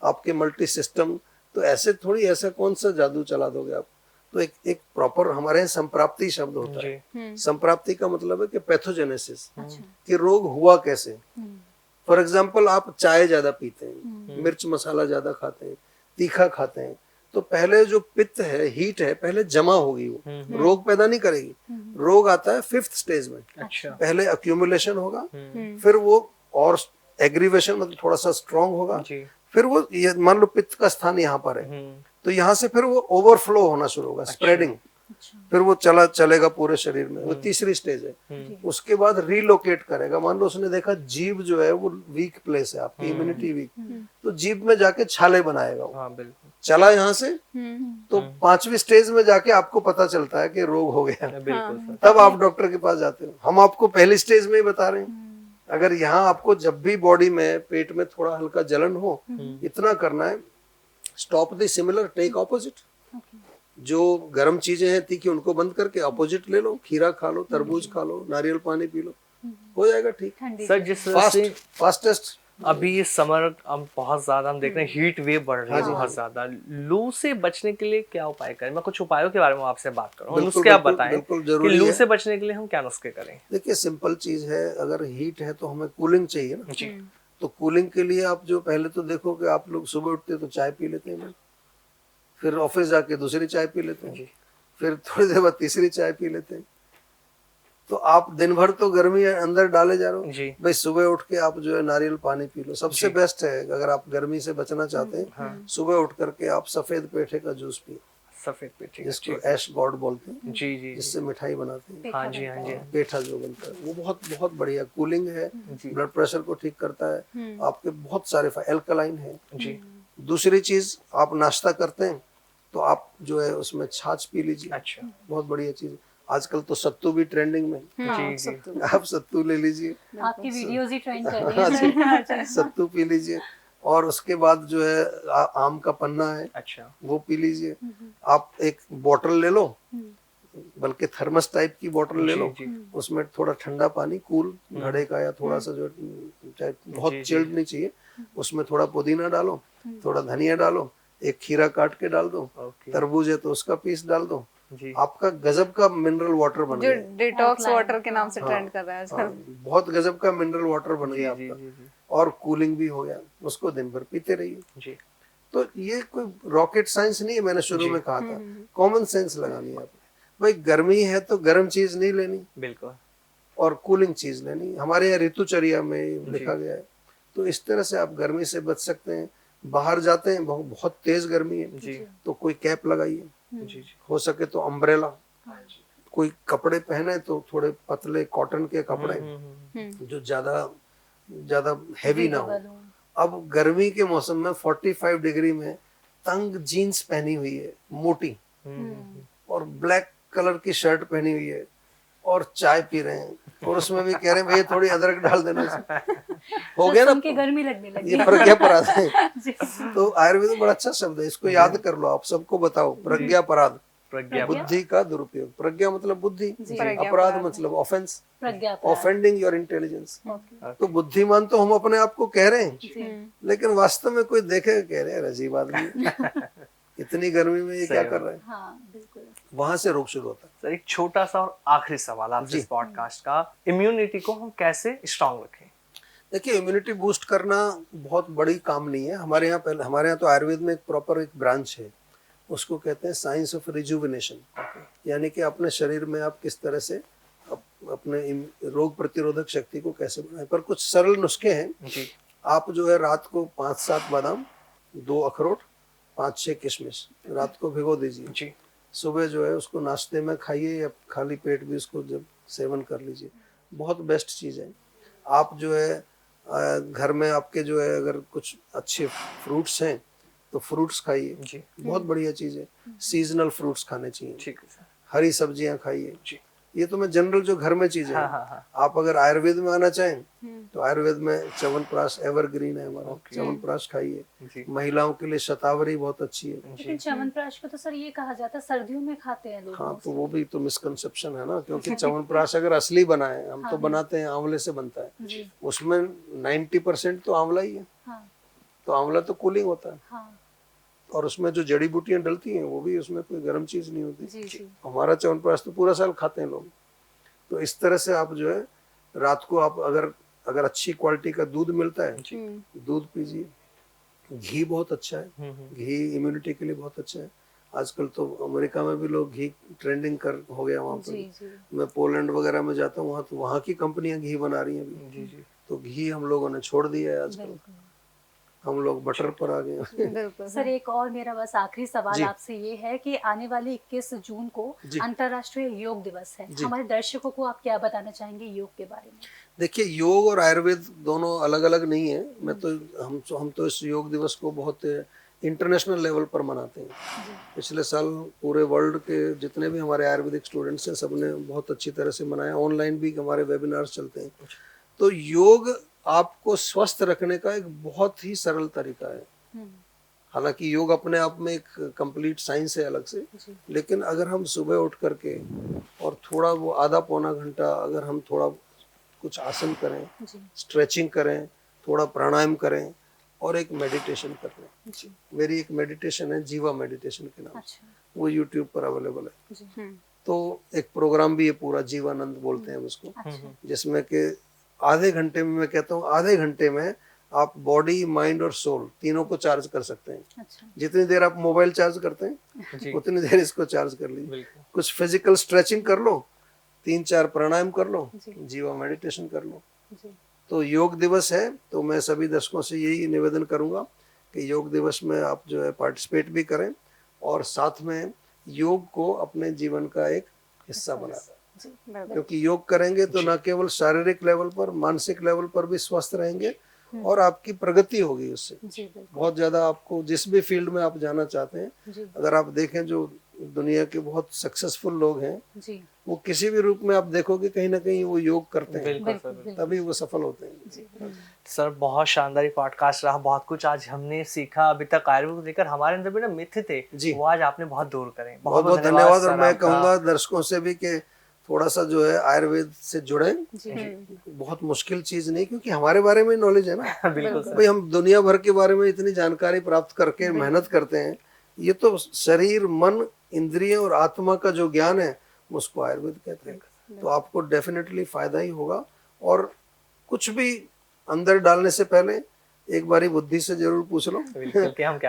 आपके मल्टी सिस्टम। तो ऐसा कौन सा जादू चला दोगे आप? तो एक प्रॉपर हमारे यहाँ संप्राप्ति शब्द होता है। संप्राप्ति का मतलब है कि पैथोजेनेसिस, कि रोग हुआ कैसे। फॉर एग्जाम्पल, आप चाय ज्यादा पीते हैं, मिर्च मसाला ज्यादा खाते हैं, तीखा खाते हैं, तो पहले जो पित्त है, हीट है, पहले जमा होगी, वो रोग पैदा नहीं करेगी। रोग आता है 5th स्टेज में। पहले अक्यूमुलेशन होगा, फिर वो और एग्रीवेशन मतलब थोड़ा सा स्ट्रॉन्ग होगा, फिर वो मान लो पित्त का स्थान यहाँ पर है, तो यहाँ से फिर वो ओवरफ्लो होना शुरू होगा, स्प्रेडिंग। फिर वो चलेगा पूरे शरीर में, वो 3री स्टेज है। उसके बाद रीलोकेट करेगा। मान लो उसने देखा जीभ जो है वो वीक प्लेस है, आपकी इम्यूनिटी वीक, तो जीभ में जाके छाले बनाएगा वो। चला यहाँ से, तो 5वीं स्टेज में जाके आपको पता चलता है कि रोग हो गया। तब आप डॉक्टर के पास जाते हो। हम आपको पहली स्टेज में ही बता रहे हैं। अगर यहाँ आपको जब भी बॉडी में पेट में थोड़ा हल्का जलन हो, इतना करना है, stop the similar, take opposite. जो गर्म चीजें हैं तीखी उनको बंद करके ऑपोजिट ले लो, खीरा खा लो, तरबूज खा लो, नारियल पानी पी लो, हो जाएगा ठीक। सर जिस तरह से फास्टेस्ट अभी ये समर अब बहुत ज्यादा हम देख रहे हैं, हीट वेव बढ़ रही है बहुत ज्यादा, लू से बचने के लिए क्या उपाय करें? मैं कुछ उपायों के बारे में आपसे बात करूँ, नुस्खे आप बताएं कि लू से बचने के लिए हम क्या नुस्खे करें। देखिए सिंपल चीज है, अगर हीट है तो हमें कूलिंग चाहिए ना जी। तो कूलिंग के लिए आप जो पहले तो देखो कि आप लोग सुबह उठते तो चाय पी लेते हैं, फिर ऑफिस जाके दूसरी चाय पी लेते हैं, फिर थोड़ी देर बाद तीसरी चाय पी लेते हैं। तो आप दिन भर तो गर्मी अंदर डाले जा रहे हो, भाई सुबह उठ के आप जो है नारियल पानी पी लो, सबसे बेस्ट है। अगर आप गर्मी से बचना चाहते हैं, सुबह उठ करके आप सफेद पेठे का जूस पिए, सफेद पेठे, जिसको ऐश गॉड बोलते हैं जी जी, जिससे मिठाई बनाते हैं। हाँ जी, हाँ जी, पेठा जो बनता है वो बहुत बहुत बढ़िया कूलिंग है, ब्लड प्रेशर को ठीक करता है, आपके बहुत सारे एल्कलाइन है जी। दूसरी चीज, आप नाश्ता करते हैं तो आप जो है उसमें छाछ पी लीजिए, अच्छा बहुत बढ़िया चीज। आजकल तो सत्तू भी ट्रेंडिंग में, जी आप सत्तू ले लीजिए, आपकी वीडियोस ही ट्रेंड कर रही हैं। सत्तू पी लीजिए, और उसके बाद जो है आम का पन्ना है, अच्छा वो पी लीजिए। आप एक बोतल ले लो, बल्कि थर्मस टाइप की बोतल ले लो, उसमें थोड़ा ठंडा पानी कूल घड़े का या थोड़ा सा जो बहुत चिल्ड नहीं चाहिए, उसमें थोड़ा पुदीना डालो, थोड़ा धनिया डालो, एक खीरा काट के डाल दो, तरबूज है तो उसका पीस डाल दो, आपका गजब का मिनरल वाटर बन गया, जो डिटॉक्स वाटर के नाम से ट्रेंड कर रहा है सर। बहुत गजब का मिनरल वाटर बन गया आपका, और कूलिंग भी हो गया, उसको दिन भर पीते रहिए। तो ये कोई रॉकेट साइंस नहीं है, मैंने शुरू में कहा था, कॉमन सेंस लगानी है आपने। भाई गर्मी है तो गर्म चीज नहीं लेनी, बिल्कुल, और कूलिंग चीज लेनी। हमारे यहाँ ऋतुचर्या में लिखा गया है, तो इस तरह से आप गर्मी से बच सकते हैं। बाहर जाते हैं, बहुत तेज गर्मी है जी, तो कोई कैप लगाइए, हो सके तो अम्ब्रेला, कोई कपड़े पहने तो थोड़े पतले कॉटन के कपड़े जो ज्यादा हैवी ना हो। अब गर्मी के मौसम में 45 डिग्री में तंग जीन्स पहनी हुई है मोटी, और ब्लैक कलर की शर्ट पहनी हुई है, और चाय पी रहे हैं, और उसमें भी कह रहे हैं भैया थोड़ी अदरक डाल देना, हो गया ना, गर्मी लगने लगी। ये प्रज्ञापराध है। तो आयुर्वेद में बड़ा अच्छा शब्द है, इसको याद कर लो, आप सबको बताओ। प्रज्ञापराध, बुद्धि का दुरुपयोग। प्रज्ञा मतलब बुद्धि, अपराध मतलब ऑफेंस, ऑफेंडिंग योर इंटेलिजेंस। तो बुद्धिमान तो हम अपने आप को कह रहे हैं, लेकिन वास्तव में कोई देखेगा कह रहे हैं अजीब आदमी, इतनी गर्मी में ये क्या कर रहे हैं। हाँ, बिल्कुल। वहां से रोग शुरू होता है। सर एक छोटा सा और आखिरी सवाल आपसे इस पॉडकास्ट का, इम्यूनिटी को हम कैसे स्ट्रांग रखें? देखिए इम्यूनिटी बूस्ट करना बहुत बड़ी काम नहीं है। हमारे यहाँ तो आयुर्वेद में एक प्रॉपर एक ब्रांच है, उसको कहते हैं साइंस ऑफ रिजुविनेशन। यानी कि अपने शरीर में आप किस तरह से अपने रोग प्रतिरोधक शक्ति को कैसे बढ़ाएं। पर कुछ सरल नुस्खे हैं जी। आप जो है रात को 5-7 बादाम, 2 अखरोट, 5-6 किशमिश रात को भिगो दीजिए जी। सुबह जो है उसको नाश्ते में खाइए, या खाली पेट भी उसको जब सेवन कर लीजिए, बहुत बेस्ट चीज़ है। आप जो है घर में आपके जो है अगर कुछ अच्छे फ्रूट्स हैं तो फ्रूट्स खाइए जी, बहुत बढ़िया चीज़ है। सीजनल फ्रूट्स खाने चाहिए, ठीक है। हरी सब्जियां खाइए जी। ये तो मैं जनरल जो घर में चीजें हैं। हाँ। आप अगर आयुर्वेद में आना चाहें तो आयुर्वेद में च्यवनप्राश एवरग्रीन है हमारा, च्यवनप्राश खाइए। महिलाओं के लिए शतावरी बहुत अच्छी है। लेकिन च्यवनप्राश को तो सर ये कहा जाता है सर्दियों में खाते हैं लोग। हाँ, तो वो भी तो मिसकंसेप्शन है ना, क्योंकि च्यवनप्राश अगर असली बना है, हम तो बनाते हैं आंवले से बनता है, उसमें 90% तो आंवला ही है। तो आंवला तो कूलिंग होता है, और उसमें जो जड़ी बूटियां डलती हैं वो भी उसमें कोई गर्म चीज नहीं होती। हमारा च्यवनप्राश तो पूरा साल खाते हैं लोग। तो इस तरह से आप जो है रात को आप अगर अच्छी क्वालिटी का दूध मिलता है, दूध पीजिए। घी बहुत अच्छा है, घी इम्यूनिटी के लिए बहुत अच्छा है। आजकल तो अमेरिका में भी लोग घी ट्रेंडिंग हो गया वहाँ पर। मैं पोलैंड वगैरह में जाता हूँ, वहाँ तो वहाँ की कंपनियां घी बना रही हैं अभी। तो घी हम लोगों ने छोड़ दिया है आजकल, हम लोग बटर पर आ गए। सर एक और मेरा बस आखिरी सवाल आपसे ये है कि आने वाले 21 जून को अंतर्राष्ट्रीय योग दिवस है, हमारे दर्शकों को आप क्या बताना चाहेंगे योग के बारे में? देखिए योग और आयुर्वेद दोनों अलग अलग नहीं है। मैं तो हम तो इस योग दिवस को बहुत इंटरनेशनल लेवल पर मनाते हैं। पिछले साल पूरे वर्ल्ड के जितने भी हमारे आयुर्वेदिक स्टूडेंट्स हैं सबने बहुत अच्छी तरह से मनाया। ऑनलाइन भी हमारे वेबिनार्स चलते हैं। तो योग आपको स्वस्थ रखने का एक बहुत ही सरल तरीका है। हालांकि योग अपने आप में एक कंप्लीट साइंस है अलग से, लेकिन अगर हम सुबह उठ करके और थोड़ा वो आधा पौना घंटा अगर हम थोड़ा कुछ आसन करें, स्ट्रेचिंग करें, थोड़ा प्राणायाम करें और एक मेडिटेशन कर लें। मेरी एक मेडिटेशन है जीवा मेडिटेशन के नाम से, वो यूट्यूब पर अवेलेबल है। तो एक प्रोग्राम भी है पूरा, जीवानंद बोलते हैं उसको, जिसमें कि आधे घंटे में, मैं कहता हूँ आधे घंटे में आप बॉडी, माइंड और सोल तीनों को चार्ज कर सकते हैं। जितनी देर आप मोबाइल चार्ज करते हैं उतनी देर इसको चार्ज कर लीजिए। कुछ फिजिकल स्ट्रेचिंग कर लो, 3-4 प्राणायाम कर लो, जीवा मेडिटेशन कर लो। तो योग दिवस है, तो मैं सभी दर्शकों से यही निवेदन करूंगा कि योग दिवस में आप जो है पार्टिसिपेट भी करें और साथ में योग को अपने जीवन का एक हिस्सा बनाएं। क्योंकि योग करेंगे तो न केवल शारीरिक लेवल पर, मानसिक लेवल पर भी स्वस्थ रहेंगे और आपकी प्रगति होगी उससे। बहुत ज्यादा आपको जिस भी फील्ड में आप जाना चाहते हैं, अगर आप देखें जो दुनिया के बहुत सक्सेसफुल लोग हैं, वो किसी भी रूप में आप देखोगे कहीं ना कहीं वो योग करते हैं, तभी वो सफल होते हैं। सर बहुत शानदार पॉडकास्ट रहा, बहुत कुछ आज हमने सीखा। अभी तक आयुर्वेद को लेकर हमारे अंदर भी ना मिथ थे जी, वो आज आपने बहुत दूर करे। बहुत बहुत धन्यवाद। और मैं कहूँगा दर्शकों से भी कि थोड़ा सा जो है आयुर्वेद से जुड़े। बहुत मुश्किल चीज नहीं, क्योंकि हमारे बारे में नॉलेज है ना। बिल्कुल भाई, हम दुनिया भर के बारे में इतनी जानकारी प्राप्त करके मेहनत करते हैं, ये तो शरीर, मन, इंद्रिय और आत्मा का जो ज्ञान है उसको आयुर्वेद कहते हैं। तो आपको डेफिनेटली फायदा ही होगा। और कुछ भी अंदर डालने से पहले एक बारी बुद्धि से जरूर पूछ लो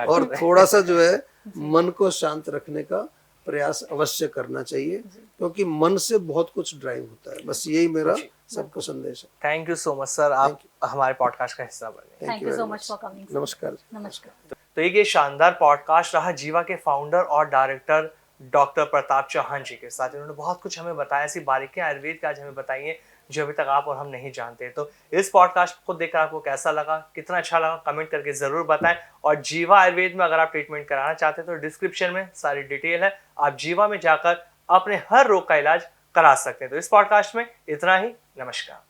और थोड़ा सा जो है मन को शांत रखने का प्रयास अवश्य करना चाहिए, क्योंकि मन से बहुत कुछ ड्राइव होता है। बस यही मेरा सबको संदेश है। Thank you so much sir, आप हमारे पॉडकास्ट का हिस्सा बने। Thank you so much for coming. नमस्कार। नमस्कार। तो ये शानदार पॉडकास्ट रहा जीवा के फाउंडर और डायरेक्टर डॉक्टर प्रताप चौहान जी के साथ। इन्होंने बहुत कुछ हमें बताया, ऐसी बारीकियां आयुर्वेद की आज हमें बताई है जो अभी तक आप और हम नहीं जानते। तो इस पॉडकास्ट को देखकर आपको कैसा लगा, कितना अच्छा लगा, कमेंट करके जरूर बताएं। और जीवा आयुर्वेद में अगर आप ट्रीटमेंट कराना चाहते हैं तो डिस्क्रिप्शन में सारी डिटेल है, आप जीवा में जाकर अपने हर रोग का इलाज करा सकते हैं। तो इस पॉडकास्ट में इतना ही। नमस्कार।